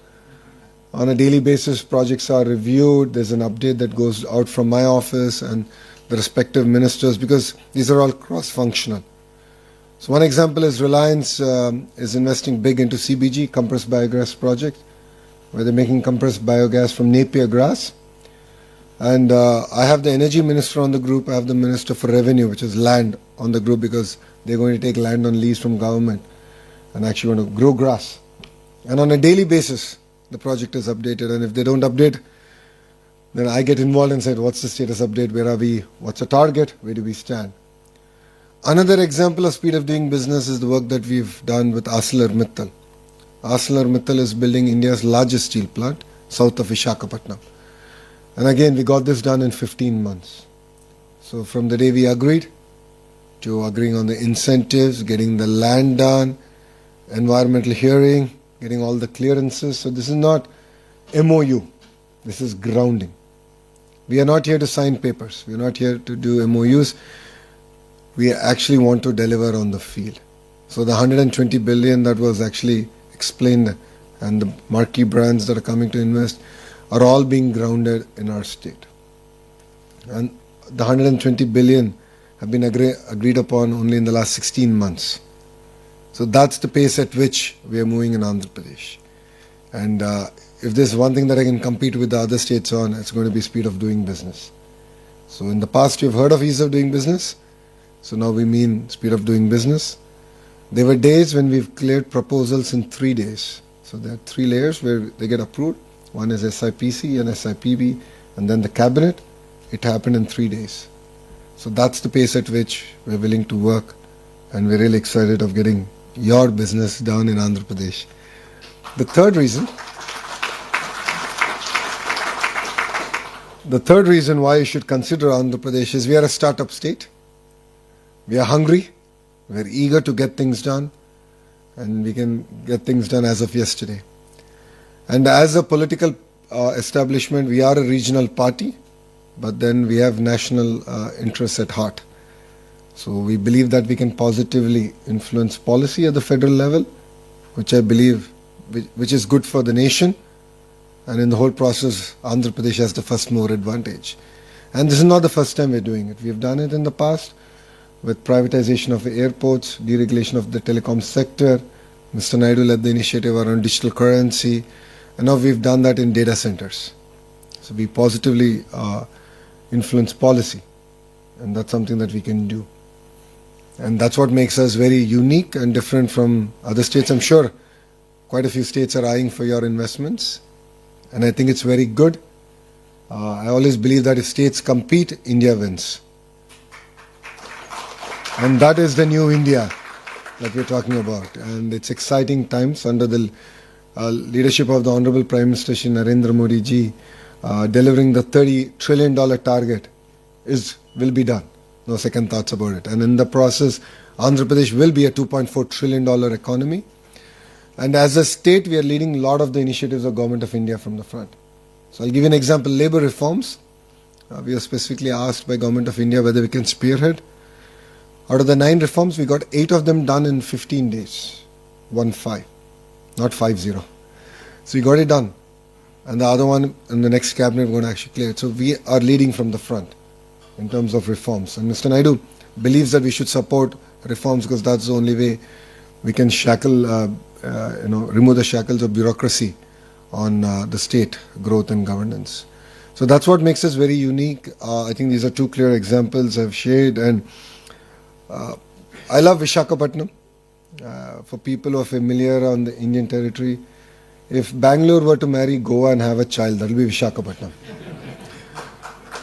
On a daily basis, projects are reviewed. There's an update that goes out from my office and the respective ministers, because these are all cross-functional. So one example is Reliance is investing big into CBG, compressed biogas project, where they're making compressed biogas from Napier grass. And I have the energy minister on the group. I have the minister for revenue, which is land, on the group, because they're going to take land on lease from government and actually want to grow grass. And on a daily basis, the project is updated. And if they don't update, then I get involved and said, what's the status update? Where are we? What's the target? Where do we stand? Another example of speed of doing business is the work that we've done with ArcelorMittal. ArcelorMittal is building India's largest steel plant, south of Visakhapatnam. And again, we got this done in 15 months. So from the day we agreed to agreeing on the incentives, getting the land done, environmental hearing, getting all the clearances. So this is not MOU. This is grounding. We are not here to sign papers. We are not here to do MOUs. We actually want to deliver on the field. So the 120 billion that was actually explained and the marquee brands that are coming to invest are all being grounded in our state. And the 120 billion have been agreed upon only in the last 16 months. So that's the pace at which we are moving in Andhra Pradesh. And if there's one thing that I can compete with the other states on, it's going to be speed of doing business. So in the past you've heard of ease of doing business. So now we mean speed of doing business. There were days when we've cleared proposals in 3 days. So there are 3 layers where they get approved. One is SIPC and SIPB, and then the cabinet. It happened in 3 days. So that's the pace at which we're willing to work, and we're really excited of getting your business done in Andhra Pradesh. The third reason why you should consider Andhra Pradesh is we are a startup state. We are hungry, we are eager to get things done, and we can get things done as of yesterday. And as a political establishment, we are a regional party, but then we have national interests at heart. So we believe that we can positively influence policy at the federal level, which I believe which is good for the nation. And in the whole process, Andhra Pradesh has the first mover advantage. And this is not the first time we're doing it. We've done it in the past with privatization of airports, deregulation of the telecom sector. Mr. Naidu led the initiative around digital currency. And now we've done that in data centers. So we positively influence policy. And that's something that we can do. And that's what makes us very unique and different from other states. I'm sure quite a few states are eyeing for your investments. And I think it's very good. I always believe that if states compete, India wins. And that is the new India that we're talking about. And it's exciting times under the leadership of the Honorable Prime Minister Shri Narendra Modi ji. Delivering the $30 trillion target will be done. No second thoughts about it. And in the process, Andhra Pradesh will be a $2.4 trillion economy. And as a state, we are leading a lot of the initiatives of Government of India from the front. So I'll give you an example. Labour reforms. We are specifically asked by Government of India whether we can spearhead. Out of the 9 reforms, we got 8 of them done in 15 days. 1-5, not 5-0. So we got it done. And the other one in the next cabinet, we're going to actually clear it. So we are leading from the front in terms of reforms. And Mr. Naidu believes that we should support reforms because that's the only way we can remove the shackles of bureaucracy on the state growth and governance. So that's what makes us very unique. I think these are 2 clear examples I've shared. And I love Visakhapatnam. For people who are familiar on the Indian territory, if Bangalore were to marry Goa and have a child, that will be Visakhapatnam.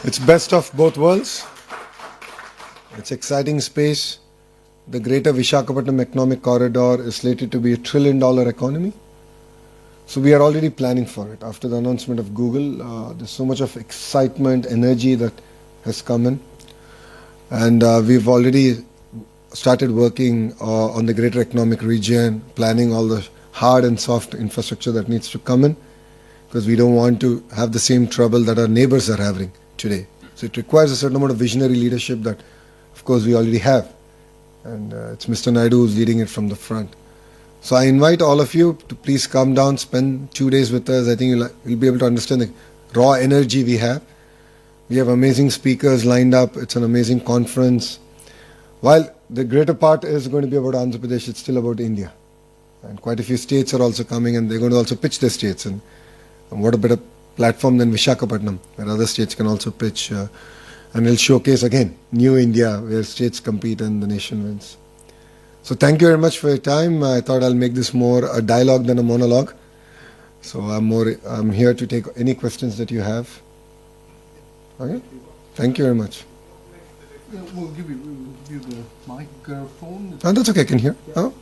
It's best of both worlds. It's exciting space. the greater Vishakhapatnam economic corridor is slated to be $1 trillion economy. So we are already planning for it. After the announcement of Google, there's so much of excitement, energy that has come in. And we've already started working on the greater economic region, planning all the hard and soft infrastructure that needs to come in, because we don't want to have the same trouble that our neighbors are having today. So it requires a certain amount of visionary leadership that, of course, we already have. And it's Mr. Naidu who's leading it from the front. So I invite all of you to please come down, spend 2 days with us. I think you'll be able to understand the raw energy we have. We have amazing speakers lined up. It's an amazing conference. While the greater part is going to be about Andhra Pradesh, it's still about India. And quite a few states are also coming, and they're going to also pitch their states. And what a better platform than Vishakhapatnam, where other states can also pitch. And it'll showcase, again, new India, where states compete and the nation wins. So thank you very much for your time. I thought I'll make this more a dialogue than a monologue. So I'm here to take any questions that you have. Okay? Thank you very much. Yeah, we'll give you the microphone. Oh, that's okay, I can hear. Oh?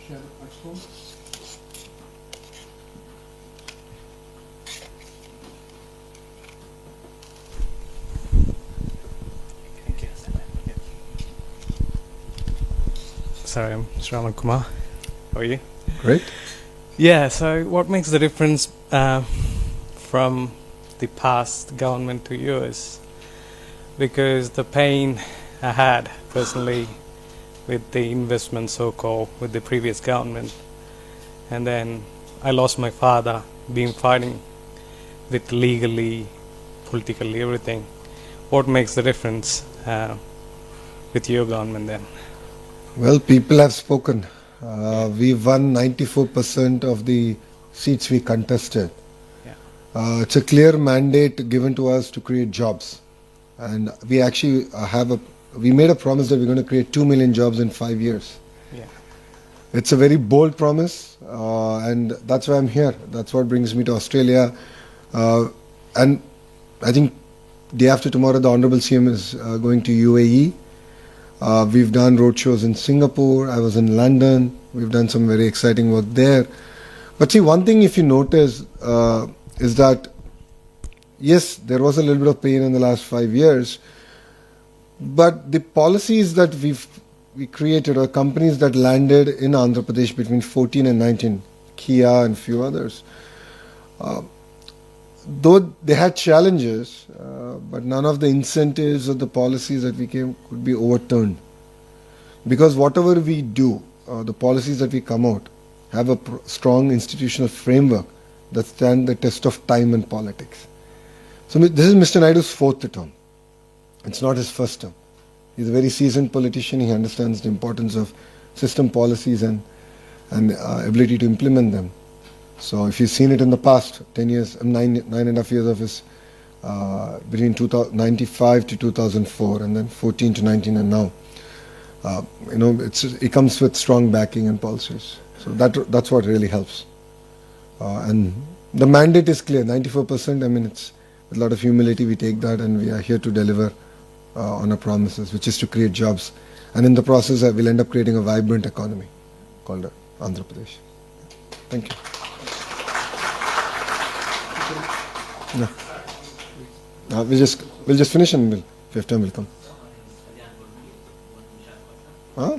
Share the microphone. Sorry, I'm Shravan Kumar. How are you? Great. Yeah, so what makes the difference from the past government to yours? Because the pain I had personally with the investment, so-called, with the previous government, and then I lost my father, been fighting with legally, politically, everything. What makes the difference with your government then? Well, people have spoken. We won 94% of the seats we contested. Yeah. It's a clear mandate given to us to create jobs. And we actually we made a promise that we're going to create 2 million jobs in 5 years. Yeah. It's a very bold promise, and that's why I'm here. That's what brings me to Australia. And I think day after tomorrow, the Honorable CM is going to UAE. We've done roadshows in Singapore. I was in London. We've done some very exciting work there. But see, one thing if you notice is that, yes, there was a little bit of pain in the last 5 years, but the policies that we created, or companies that landed in Andhra Pradesh between 14 and 19, Kia and few others, though they had challenges, but none of the incentives or the policies that we came could be overturned. Because whatever we do, the policies that we come out, have a strong institutional framework that stand the test of time and politics. So this is Mr. Naidu's 4th term. It's not his first term. He's a very seasoned politician. He understands the importance of system policies and ability to implement them. So if you've seen it in the past 10 years, 9.5 years of his, between 1995 to 2004, and then 14 to 19, and now, it comes with strong backing and policies. So that's what really helps. And the mandate is clear, 94%. I mean, it's with a lot of humility we take that, and we are here to deliver on our promises, which is to create jobs. And in the process, we'll end up creating a vibrant economy called Andhra Pradesh. Thank you. No. We'll just finish, and if you have time, we'll come. Huh?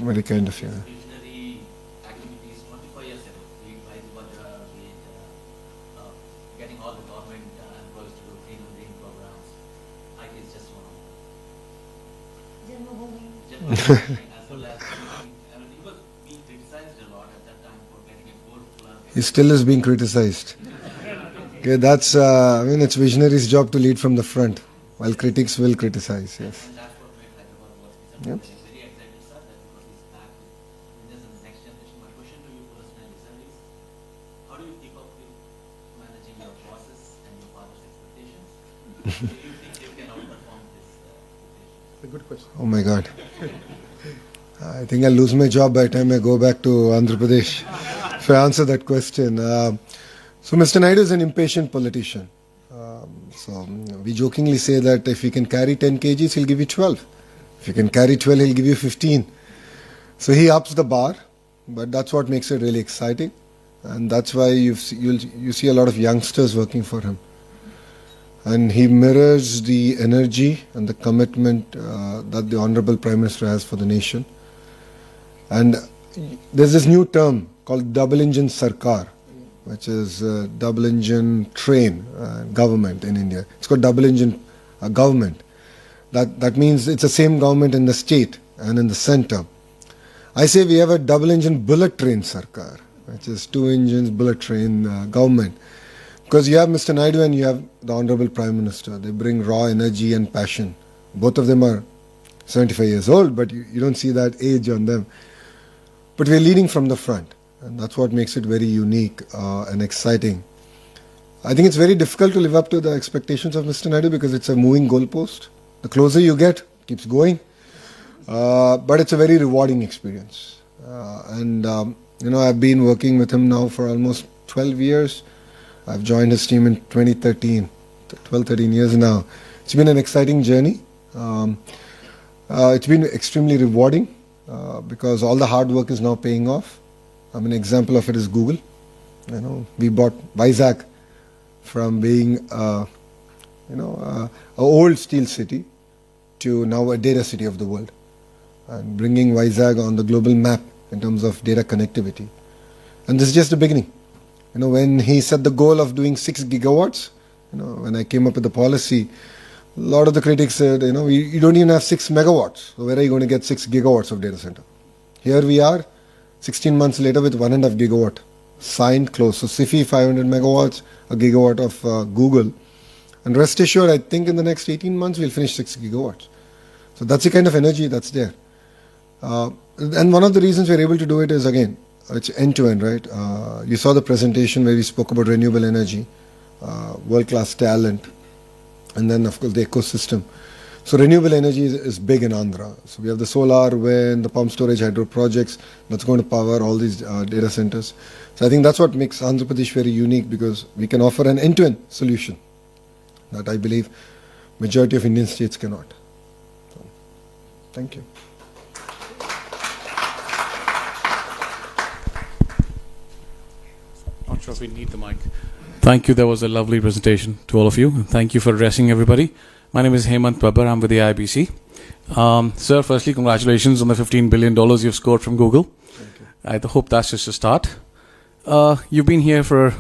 Very kind of you. Visionary activities 25 years ago, be it Rise Bhadra, be it getting all the government employees to do clean and green programs. IT is just one of them. As well as he was being criticized a lot at that time for getting a gold club. He still is being criticized. Okay, that's, it's visionary's job to lead from the front, while critics will criticize, yes. And that's what made Hyderabad was Yep. very excited, sir, that because he's back with this and the next generation. My question to you personally, sir, is how do you keep up with managing your bosses and your father's expectations? Do you think you can outperform this expectations? A good question. Oh my God. I think I'll lose my job by the time I go back to Andhra Pradesh if I answer that question. So Mr. Naidu is an impatient politician. We jokingly say that if he can carry 10 kgs, he'll give you 12. If he can carry 12, he'll give you 15. So he ups the bar, but that's what makes it really exciting. And that's why you see a lot of youngsters working for him. And he mirrors the energy and the commitment that the Honorable Prime Minister has for the nation. And there's this new term called double engine Sarkar, which is double engine train government in India. It's called double engine government. That means it's the same government in the state and in the center. I say we have a double engine bullet train Sarkar, which is 2 engines bullet train government. Because you have Mr. Naidu and you have the Honorable Prime Minister. They bring raw energy and passion. Both of them are 75 years old, but you don't see that age on them. But we're leading from the front, and that's what makes it very unique and exciting. I think it's very difficult to live up to the expectations of Mr. Naidu because it's a moving goalpost. The closer you get, keeps going. But it's a very rewarding experience. I've been working with him now for almost 12 years. I've joined his team in 2013, 12, 13 years now. It's been an exciting journey. It's been extremely rewarding because all the hard work is now paying off. An example of it is Google. We bought Vizag from being an old steel city to now a data city of the world, and bringing Vizag on the global map in terms of data connectivity. And this is just the beginning. When he set the goal of doing 6 gigawatts, when I came up with the policy, a lot of the critics said, you don't even have 6 megawatts. So where are you going to get 6 gigawatts of data center? Here we are, 16 months later with 1.5 gigawatt signed, close. So SIFI 500 megawatts, a gigawatt of Google. And rest assured, I think in the next 18 months we'll finish 6 gigawatts. So that's the kind of energy that's there. And one of the reasons we're able to do it is, again, it's end-to-end, right? You saw the presentation where we spoke about renewable energy, world-class talent, and then, of course, the ecosystem. So renewable energy is big in Andhra. So we have the solar, wind, the pump storage, hydro projects that's going to power all these data centers. So I think that's what makes Andhra Pradesh very unique, because we can offer an end-to-end solution that I believe majority of Indian states cannot. So, thank you. Not sure if we need the mic. Thank you. That was a lovely presentation to all of you. And thank you for addressing everybody. My name is Hemant Babbar. I'm with the IBC. Sir, firstly, congratulations on the $15 billion you've scored from Google. I hope that's just a start. You've been here for,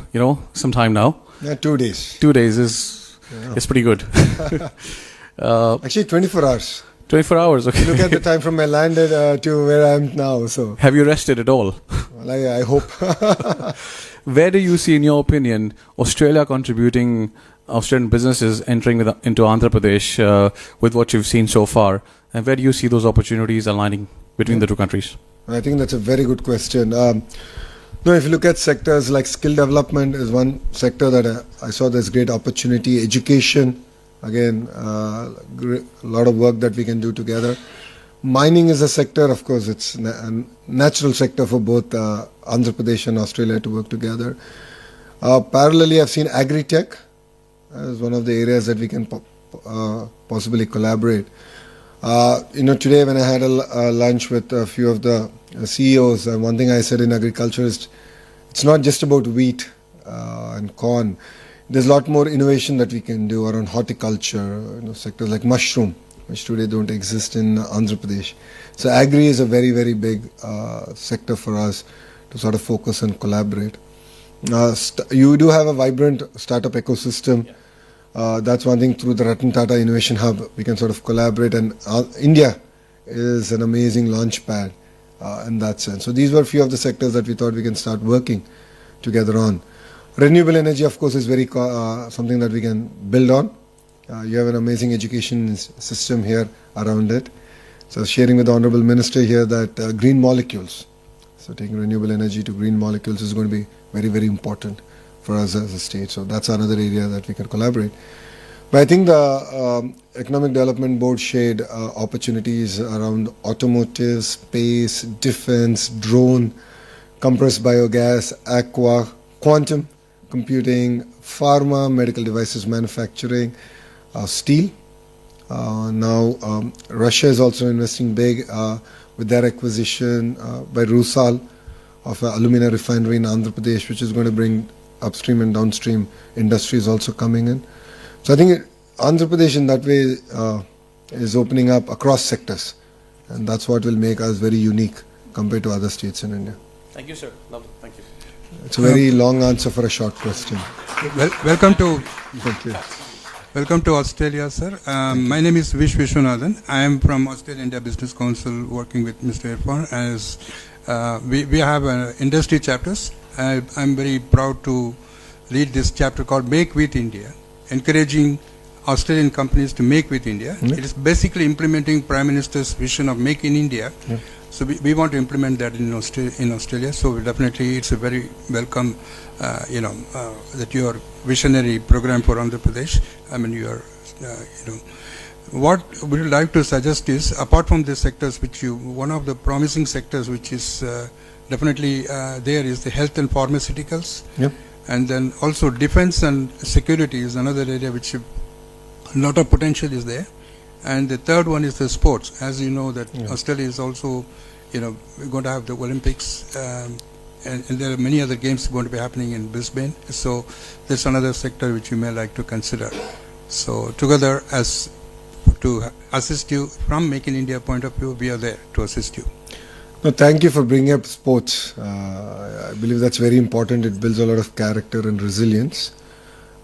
some time now. Yeah, 2 days. 2 days is pretty good. Actually, 24 hours. 24 hours, okay. Look at the time from I landed to where I am now. So have you rested at all? Well, I hope. Where do you see, in your opinion, Australian businesses entering into Andhra Pradesh with what you've seen so far? And where do you see those opportunities aligning between the two countries? I think that's a very good question. If you look at sectors like skill development is one sector that I saw there's great opportunity. Education, again, a lot of work that we can do together. Mining is a sector, of course, it's a natural sector for both Andhra Pradesh and Australia to work together. Parallelly, I've seen agri-tech as one of the areas that we can possibly collaborate. Today when I had a lunch with a few of the CEOs, one thing I said in agriculture is it's not just about wheat and corn. There's a lot more innovation that we can do around horticulture, sectors like mushroom, which today don't exist in Andhra Pradesh. So agri is a very, very big sector for us to sort of focus and collaborate. You do have a vibrant startup ecosystem. That's one thing. Through the Ratan Tata Innovation Hub, we can sort of collaborate, and India is an amazing launch pad in that sense. So these were a few of the sectors that we thought we can start working together on. Renewable energy, of course, is very something that we can build on. You have an amazing education system here around it. So sharing with the Honourable Minister here that green molecules, so taking renewable energy to green molecules is going to be very, very important for us as a state. So that's another area that we can collaborate. But I think the Economic Development Board shared opportunities around automotive, space, defense, drone, compressed biogas, aqua, quantum computing, pharma, medical devices manufacturing, steel. Now Russia is also investing big with their acquisition by Rusal of an alumina refinery in Andhra Pradesh, which is going to bring upstream and downstream industries also coming in. So I think Andhra Pradesh in that way is opening up across sectors, and that's what will make us very unique compared to other states in India. Thank you, sir. Lovely. Thank you. It's a very long answer for a short question. Welcome to Thank you. welcome to Australia, sir. My name is Vish Vishwanathan. I am from Australia India Business Council, working with Mr. Irfan. As we have industry chapters. I'm very proud to lead this chapter called Make with India, encouraging Australian companies to make with India. Yeah. It is basically implementing Prime Minister's vision of Make in India. Yeah. So we want to implement that in Australia. So definitely it's a very welcome, that your visionary program for Andhra Pradesh. I mean, what we would like to suggest is, apart from the sectors one of the promising sectors which is definitely there is the health and pharmaceuticals. Yep. And then also defense and security is another area which a lot of potential is there. And the third one is the sports. As you know that Australia is also, going to have the Olympics, and there are many other games going to be happening in Brisbane. So there's another sector which you may like to consider. So together, as to assist you from Make in India point of view, we are there to assist you. No, thank you for bringing up sports. I believe that's very important. It builds a lot of character and resilience.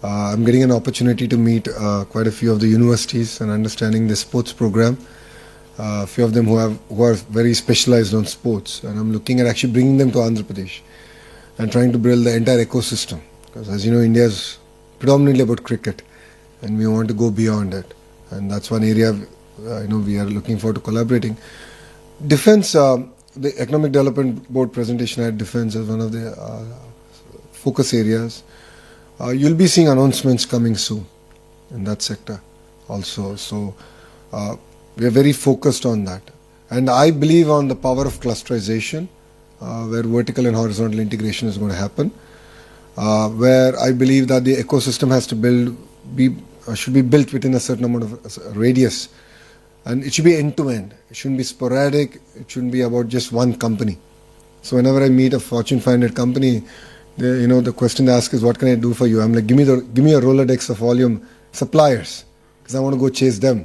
I'm getting an opportunity to meet quite a few of the universities and understanding the sports program. A few of them who are very specialized on sports, and I'm looking at actually bringing them to Andhra Pradesh and trying to build the entire ecosystem. Because as you know, India is predominantly about cricket, and we want to go beyond it. And that's one area we are looking forward to collaborating. Defense. The Economic Development Board presentation had defense as one of the focus areas. You'll be seeing announcements coming soon in that sector also. So we are very focused on that. And I believe on the power of clusterization, where vertical and horizontal integration is going to happen, where I believe that the ecosystem has to should be built within a certain amount of radius. And it should be end-to-end. It shouldn't be sporadic. It shouldn't be about just one company. So whenever I meet a Fortune 500 company, the question they ask is, "What can I do for you?" I'm like, "Give me a Rolodex of all your suppliers, because I want to go chase them.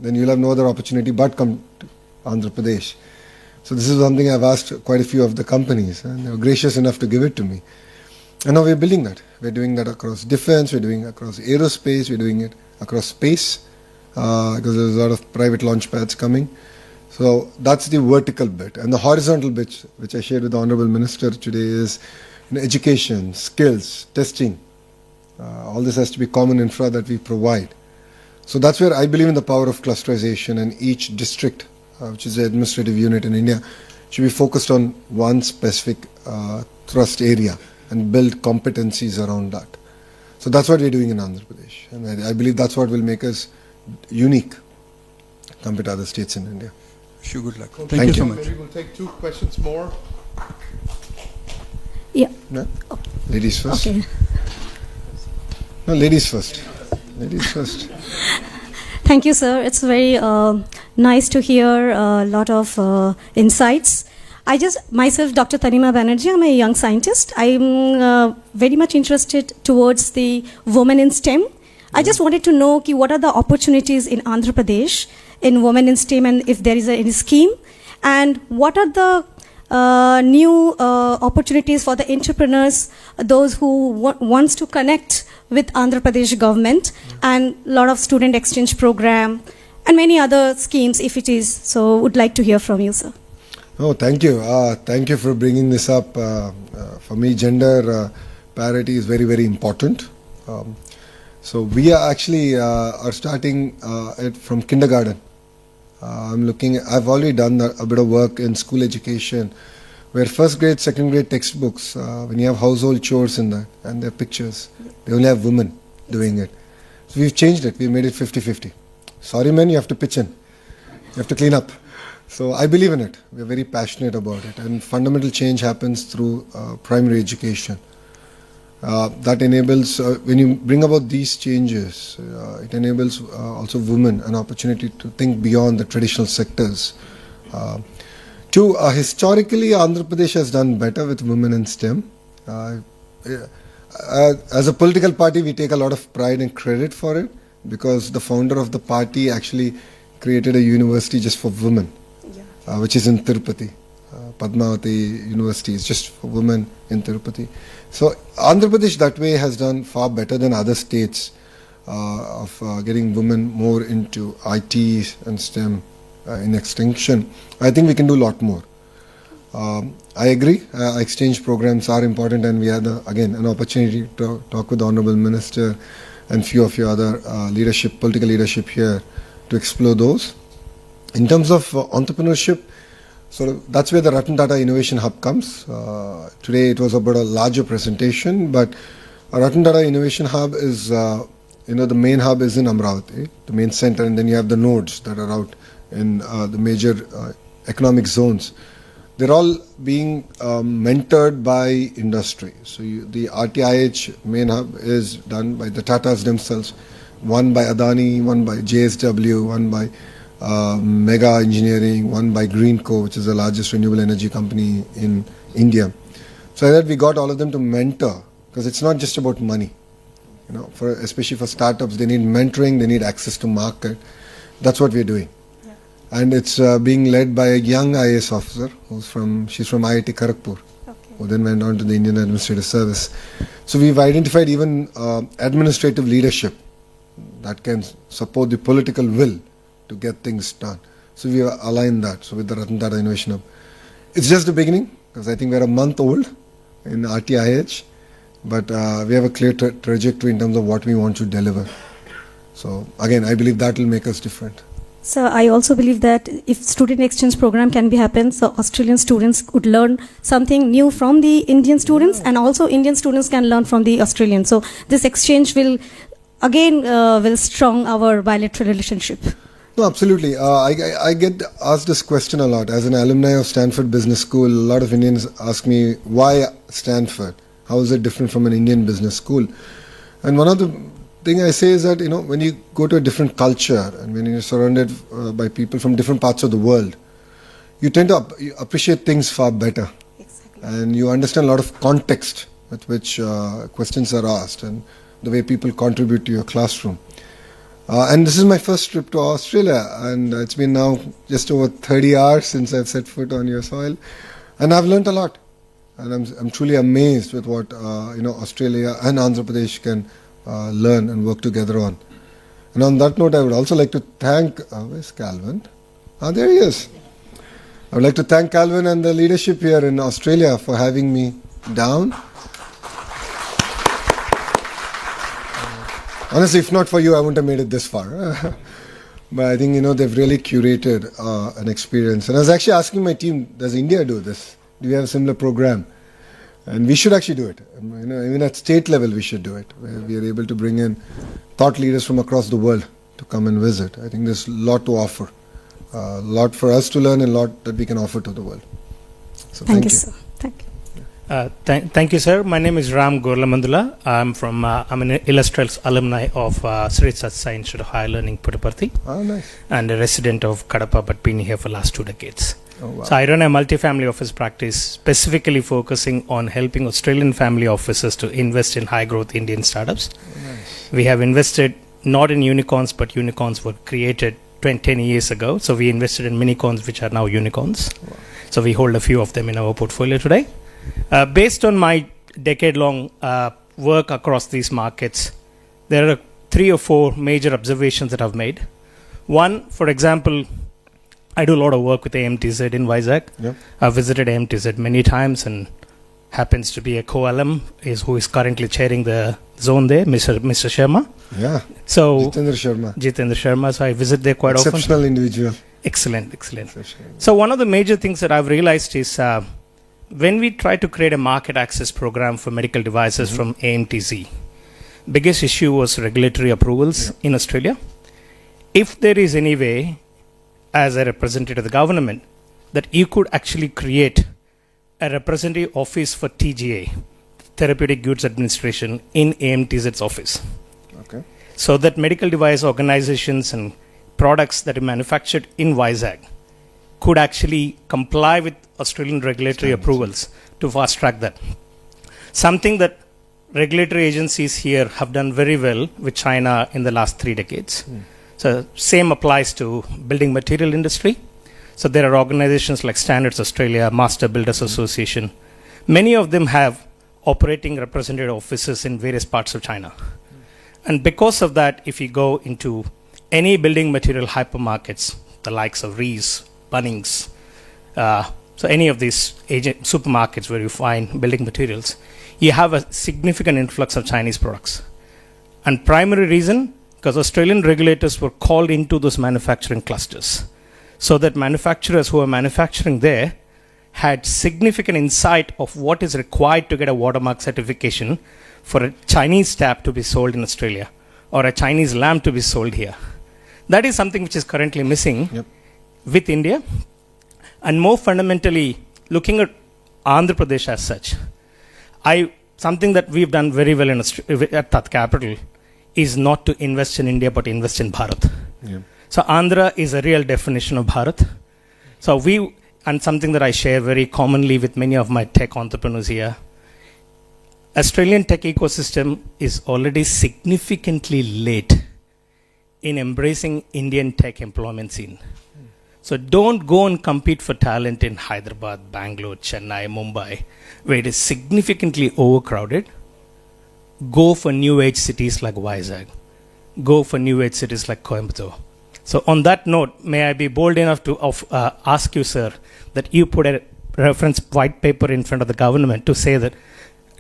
Then you'll have no other opportunity but come to Andhra Pradesh." So this is something I've asked quite a few of the companies, and they were gracious enough to give it to me. And now we're building that. We're doing that across defense. We're doing it across aerospace. We're doing it across space. Because there's a lot of private launch pads coming. So that's the vertical bit. And the horizontal bit, which I shared with the Honorable Minister today, is education, skills, testing. All this has to be common infra that we provide. So that's where I believe in the power of clusterization, and each district, which is the administrative unit in India, should be focused on one specific thrust area and build competencies around that. So that's what we're doing in Andhra Pradesh. And I believe that's what will make us unique compared to other states in India. Wish you good luck. Thank Thank you so you. much. Maybe we'll take 2 questions more. Yeah. No? Ladies first. Okay. No, ladies first. Ladies first. Thank you, sir. It's very nice to hear a lot of insights. Myself, Dr. Tanima Banerjee, I'm a young scientist. I'm very much interested towards the women in STEM. I just wanted to know what are the opportunities in Andhra Pradesh in women in STEM, and if there is any scheme, and what are the new opportunities for the entrepreneurs, those who wants to connect with Andhra Pradesh government, and a lot of student exchange program and many other schemes if it is. So would like to hear from you, sir. Oh, thank you. Thank you for bringing this up. For me, gender parity is very, very important. So we are actually are starting it from kindergarten. I've already done a bit of work in school education, where first grade, second grade textbooks, when you have household chores in that and their pictures, they only have women doing it. So we've changed it. We made it 50-50. Sorry, men, you have to pitch in. You have to clean up. So I believe in it. We're very passionate about it. And fundamental change happens through primary education. That enables, when you bring about these changes, it enables also women an opportunity to think beyond the traditional sectors. Historically, Andhra Pradesh has done better with women in STEM. As a political party, we take a lot of pride and credit for it because the founder of the party actually created a university just for women, which is in Tirupati. Padmavati University is just for women in Tirupati. So Andhra Pradesh that way has done far better than other states of getting women more into IT and STEM in extension. I think we can do a lot more. I agree, exchange programs are important, and we had again an opportunity to talk with the Honourable Minister and few of your other political leadership here to explore those. In terms of entrepreneurship, that's where the Ratan Tata Innovation Hub comes. Today it was about a larger presentation, but Ratan Tata Innovation Hub is, the main hub is in Amravati, the main center, and then you have the nodes that are out in the major economic zones. They're all being mentored by industry. So the RTIH main hub is done by the Tatas themselves, one by Adani, one by JSW, one by Mega Engineering, one by Greenco, which is the largest renewable energy company in India. So that we got all of them to mentor, because it's not just about money. Especially for startups, they need mentoring, they need access to market. That's what we're doing. And it's being led by a young IAS officer she's from IIT Kharagpur, who then went on to the Indian Administrative Service. So we've identified even administrative leadership that can support the political will to get things done. So we have aligned that with the Ratan Tata Innovation Hub. It's just the beginning, because I think we're a month old in RTIH, but we have a clear trajectory in terms of what we want to deliver. So again, I believe that will make us different. So I also believe that if student exchange program can be happen, so Australian students could learn something new from the Indian students, and also Indian students can learn from the Australians. So this exchange will again will strong our bilateral relationship. No, absolutely. I get asked this question a lot. As an alumni of Stanford Business School, a lot of Indians ask me, why Stanford? How is it different from an Indian business school? And one of the thing I say is that, when you go to a different culture and when you're surrounded by people from different parts of the world, you tend to appreciate things far better. Exactly. And you understand a lot of context with which questions are asked and the way people contribute to your classroom. And this is my first trip to Australia, and it's been now just over 30 hours since I've set foot on your soil, and I've learnt a lot. And I'm truly amazed with what Australia and Andhra Pradesh can learn and work together on. And on that note, I would also like to thank, where's Calvin? There he is. I would like to thank Calvin and the leadership here in Australia for having me down. Honestly, if not for you, I wouldn't have made it this far. But I think, they've really curated an experience. And I was actually asking my team, does India do this? Do we have a similar program? And we should actually do it. Even at state level, we should do it, where we are able to bring in thought leaders from across the world to come and visit. I think there's a lot to offer, a lot for us to learn, and a lot that we can offer to the world. So thank you. Sir. Thank you. Thank you, sir. My name is Ram Gorlamandula. I'm an illustrious alumni of Sri Sathya Sai Institute of Higher Learning, Puttaparthi. Oh, nice. And a resident of Kadapa, but been here for the last 2 decades. Oh, wow. So I run a multifamily office practice specifically focusing on helping Australian family offices to invest in high growth Indian startups. Oh, nice. We have invested not in unicorns, but unicorns were created 10 years ago. So we invested in minicorns, which are now unicorns. Wow. So we hold a few of them in our portfolio today. Based on my decade-long work across these markets, there are 3 or 4 major observations that I've made. One, for example, I do a lot of work with AMTZ in Vizag. Yep. I've visited AMTZ many times and happens to be a co-alum who is currently chairing the zone there, Mr. Sharma. Yeah. So Jitendra Sharma. So I visit there quite often. Exceptional individual. Excellent. So one of the major things that I've realized is when we try to create a market access program for medical devices from AMTZ, biggest issue was regulatory approvals in Australia. If there is any way, as a representative of the government, that you could actually create a representative office for TGA, Therapeutic Goods Administration, in AMTZ's office. Okay. So that medical device organizations and products that are manufactured in Vizag could actually comply with Australian regulatory approvals to fast track that. Something that regulatory agencies here have done very well with China in the last 3 decades. So same applies to building material industry. So there are organizations like Standards Australia, Master Builders Association. Many of them have operating representative offices in various parts of China. And because of that, if you go into any building material hypermarkets, the likes of Rees, Bunnings, so any of these supermarkets where you find building materials, you have a significant influx of Chinese products. And primary reason, because Australian regulators were called into those manufacturing clusters, so that manufacturers who are manufacturing there had significant insight of what is required to get a watermark certification for a Chinese tap to be sold in Australia or a Chinese lamp to be sold here. That is something which is currently missing with India. And more fundamentally, looking at Andhra Pradesh as such, something that we've done very well at that capital is not to invest in India but invest in Bharat. So Andhra is a real definition of Bharat. So and something that I share very commonly with many of my tech entrepreneurs here, Australian tech ecosystem is already significantly late in embracing Indian tech employment scene. So don't go and compete for talent in Hyderabad, Bangalore, Chennai, Mumbai, where it is significantly overcrowded. Go for new age cities like Vizag. Go for new age cities like Coimbatore. So on that note, may I be bold enough to ask you, sir, that you put a reference white paper in front of the government to say that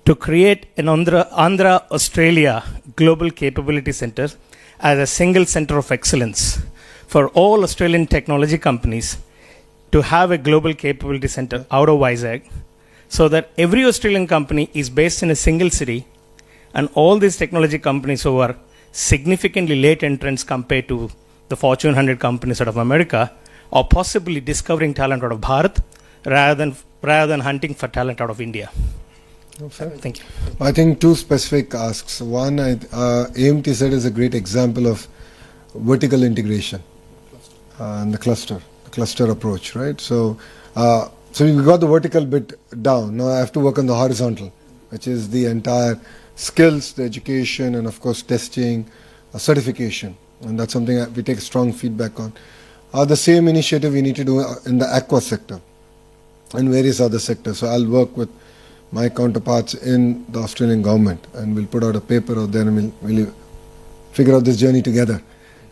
to create an Andhra Australia Global Capability Center as a single center of excellence for all Australian technology companies to have a global capability center out of Vizag, so that every Australian company is based in a single city, and all these technology companies who are significantly late entrants compared to the Fortune 100 companies out of America are possibly discovering talent out of Bharat rather than hunting for talent out of India. Thank you. I think two specific asks. One, AMTZ is a great example of vertical integration and the cluster approach, right? So we got the vertical bit down. Now I have to work on the horizontal, which is the entire skills, the education, and of course testing, certification. And that's something that we take strong feedback on. The same initiative we need to do in the aqua sector and various other sectors. So I'll work with my counterparts in the Australian government, and we'll put out a paper out there, and we'll figure out this journey together.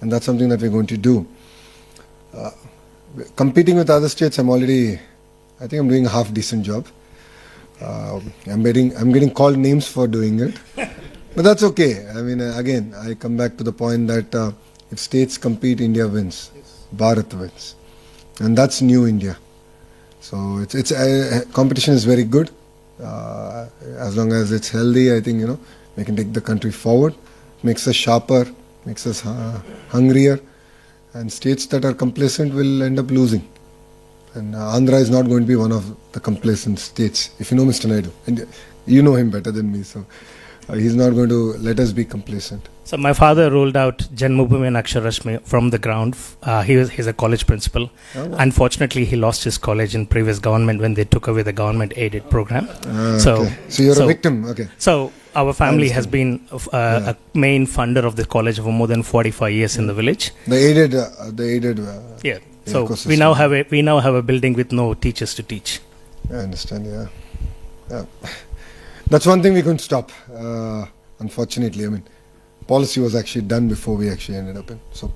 And that's something that we're going to do. Competing with other states, I think I'm doing a half decent job. I'm getting called names for doing it, but that's okay. I mean, again, I come back to the point that if states compete, India wins, Bharat wins, and that's new India. So it's competition is very good. As long as it's healthy, I think we can take the country forward. Makes us sharper, makes us hungrier, and states that are complacent will end up losing. And Andhra is not going to be one of the complacent states. If you know Mr. Naidu, and you know him better than me, so he's not going to let us be complacent. So my father rolled out Janmabhoomi and Aksharashmi from the ground. He's a college principal. Oh. Unfortunately, he lost his college in previous government when they took away the government-aided program. So you're a victim. Okay. So our family has been a main funder of the college for more than 45 years in the village. The aided. Yeah. So we now have a building with no teachers to teach. I understand. Yeah. That's one thing we couldn't stop. Unfortunately, I mean, policy was actually done before we actually ended up in. So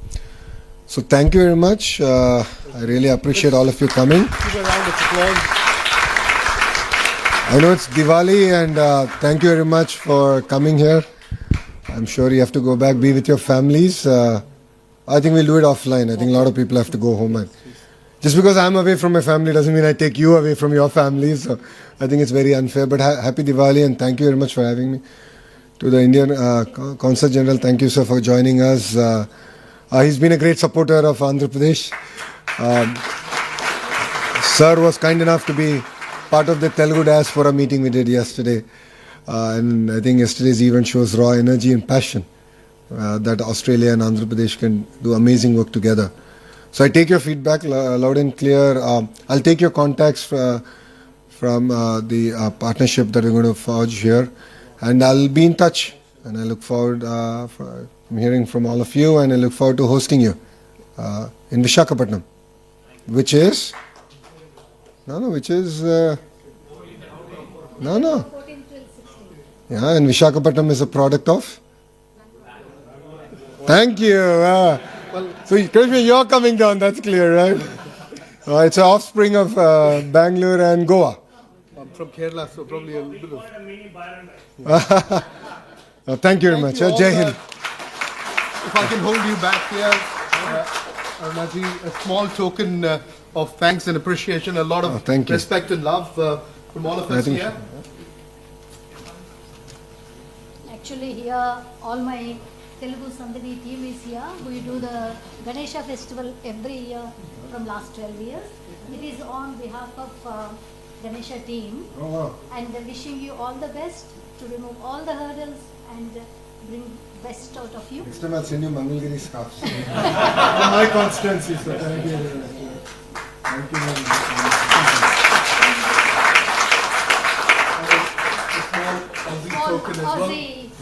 thank you very much. I really appreciate all of you coming. Give a round of applause. I know it's Diwali, and thank you very much for coming here. I'm sure you have to go back, be with your families. I think we'll do it offline. I think a lot of people have to go home. And just because I'm away from my family doesn't mean I take you away from your families. So I think it's very unfair. But happy Diwali, and thank you very much for having me. to the Indian Consul General, thank you, sir, for joining us. He's been a great supporter of Andhra Pradesh. Sir was kind enough to be part of the Telugu diaspora meeting we did yesterday. And I think yesterday's event shows raw energy and passion that Australia and Andhra Pradesh can do amazing work together. So I take your feedback loud and clear. I'll take your contacts from the partnership that we're going to forge here. And I'll be in touch. And I look forward from hearing from all of you. And I look forward to hosting you in Visakhapatnam, which is... which is... Yeah, and Visakhapatnam is a product of? Thank you. So, Krishna, you're coming down, that's clear, right? It's an offspring of Bangalore and Goa. I'm from Kerala, so probably a little of... Thank you very much. Jai Hind. If I can hold you back here, Arunaji, a small token of thanks and appreciation, a lot of respect and love from all of us here. Actually, here all my Telugu Sandhani team is here. We do the Ganesha festival every year from last 12 years. It is on behalf of Ganesha team. Oh, wow. And wishing you all the best to remove all the hurdles and bring best out of you. Next time I'll send you Mangalgiri scarves. From my constituency, so thank you very much. Thank you very much. Token as well.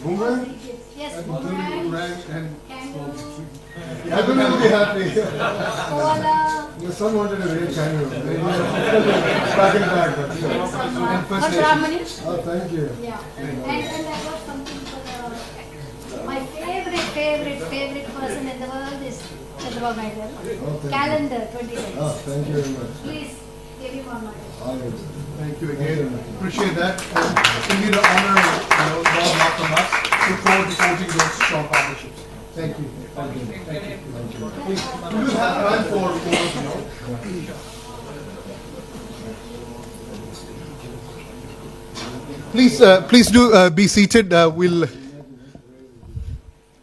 Boomerang? Yes, Boomerang and Everyone will be happy. koala. Your son wanted a real kangaroo. Back and back. For Ramani. Oh, thank you. Yeah. And I got something for my favorite person in the world is Chandrababu Naidu. Calendar 2010. Oh, thank you very much. Please give him on my Thank you again. Appreciate that. It's really an honor, God not from us. Look forward to forging those strong partnerships. Thank you. Thank you. Thank you. Please, we will have time for Please do be seated.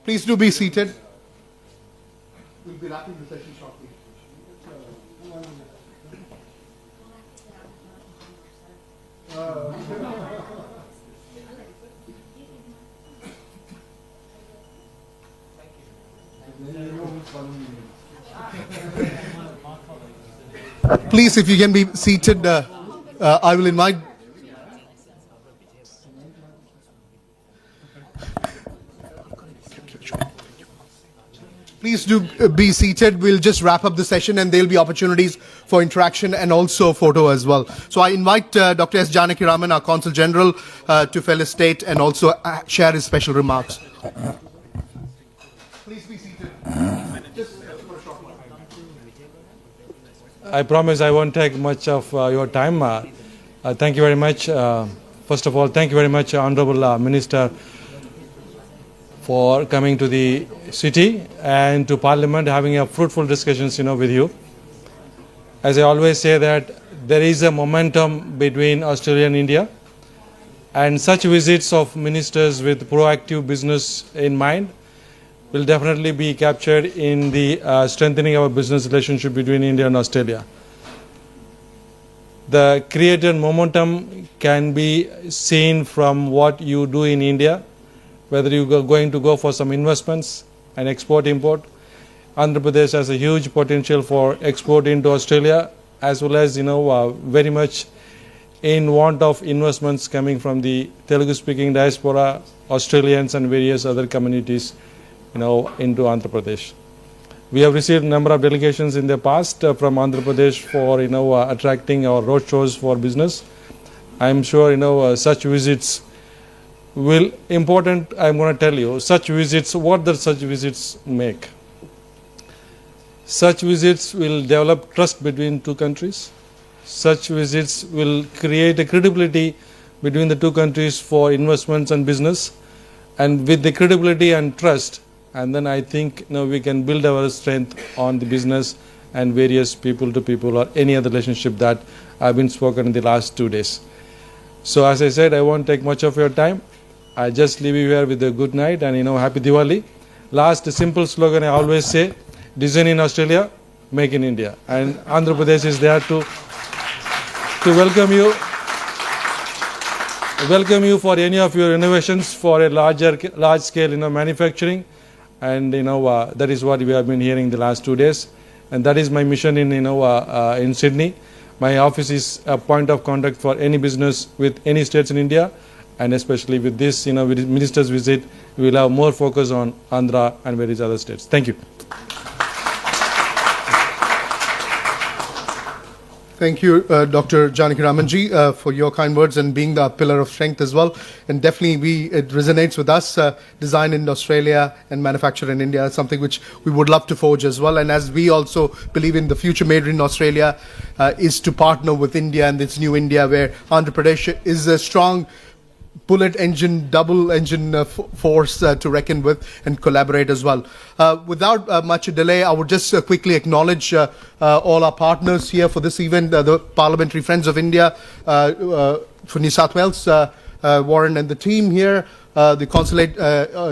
Please do be seated. We'll be wrapping the session shortly. Please, if you can be seated, I will invite. Please do be seated. We'll just wrap up the session and there'll be opportunities for interaction and also photo as well. So I invite Dr. S. Janaki Raman, our Consul General, to felicitate and also share his special remarks. Please be seated. I promise I won't take much of your time. Thank you very much. First of all, thank you very much, Honorable Minister, for coming to the city and to Parliament, having a fruitful discussions, with you. As I always say that there is a momentum between Australia and India, and such visits of ministers with proactive business in mind will definitely be captured in the strengthening our business relationship between India and Australia. The created momentum can be seen from what you do in India, whether you are going to go for some investments and export-import. Andhra Pradesh has a huge potential for export into Australia, as well as, very much in want of investments coming from the Telugu-speaking diaspora, Australians and various other communities, into Andhra Pradesh. We have received a number of delegations in the past from Andhra Pradesh for, attracting our roadshows for business. I'm sure, such visits will important. I'm going to tell you such visits. What does such visits make? Such visits will develop trust between two countries. Such visits will create a credibility between the two countries for investments and business, and with the credibility and trust, and then I think we can build our strength on the business and various people to people or any other relationship that have been spoken in the last 2 days. So as I said, I won't take much of your time. I just leave you here with a good night and happy Diwali. Last simple slogan I always say: design in Australia, make in India. And Andhra Pradesh is there to welcome you for any of your innovations for a large scale manufacturing. And that is what we have been hearing the last 2 days, and that is my mission in Sydney. My office is a point of contact for any business with any states in India, and especially with this with minister's visit, we will have more focus on Andhra and various other states. Thank you. Thank you, Dr. Janaki Ramanji, for your kind words and being the pillar of strength as well. And definitely it resonates with us. Design in Australia and manufacture in India is something which we would love to forge as well. And as we also believe in the future made in Australia is to partner with India and this new India where Andhra Pradesh is a strong bullet engine, double engine force to reckon with and collaborate as well. Without much delay, I would just quickly acknowledge all our partners here for this event, the Parliamentary Friends of India for New South Wales, Warren and the team here, the Consulate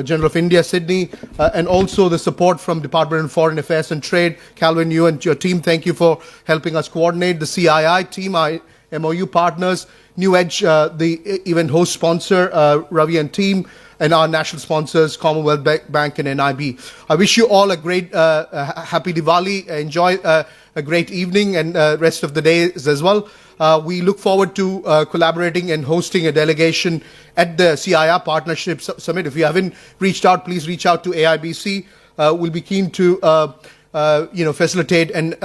General of India, Sydney, and also the support from Department of Foreign Affairs and Trade. Calvin, you and your team, thank you for helping us coordinate. The CII team, our MOU partners, New Edge, the event host sponsor, Ravi and team, and our national sponsors, Commonwealth Bank and NIB. I wish you all a great, happy Diwali. Enjoy a great evening and rest of the days as well. We look forward to collaborating and hosting a delegation at the CIR Partnership Summit. If you haven't reached out, please reach out to AIBC. We'll be keen to facilitate and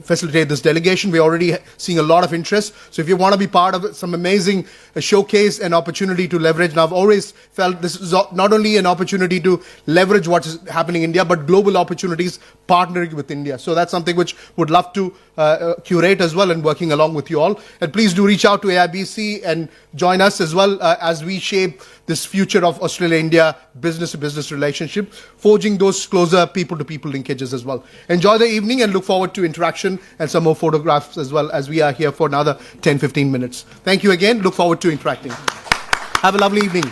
facilitate this delegation. We're already seeing a lot of interest. So if you want to be part of some amazing showcase and opportunity to leverage, and I've always felt this is not only an opportunity to leverage what is happening in India, but global opportunities partnering with India. So that's something which would love to curate as well and working along with you all. And please do reach out to AIBC and join us as well as we shape this future of Australia-India business-to-business relationship, forging those closer people-to-people linkages as well. Enjoy the evening and look forward to interaction and some more photographs as well as we are here for another 10-15 minutes. Thank you again. Look forward to interacting. Have a lovely evening.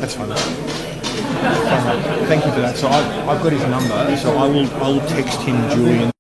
That's fine. Thank you for that. So I've got his number, so I will text him during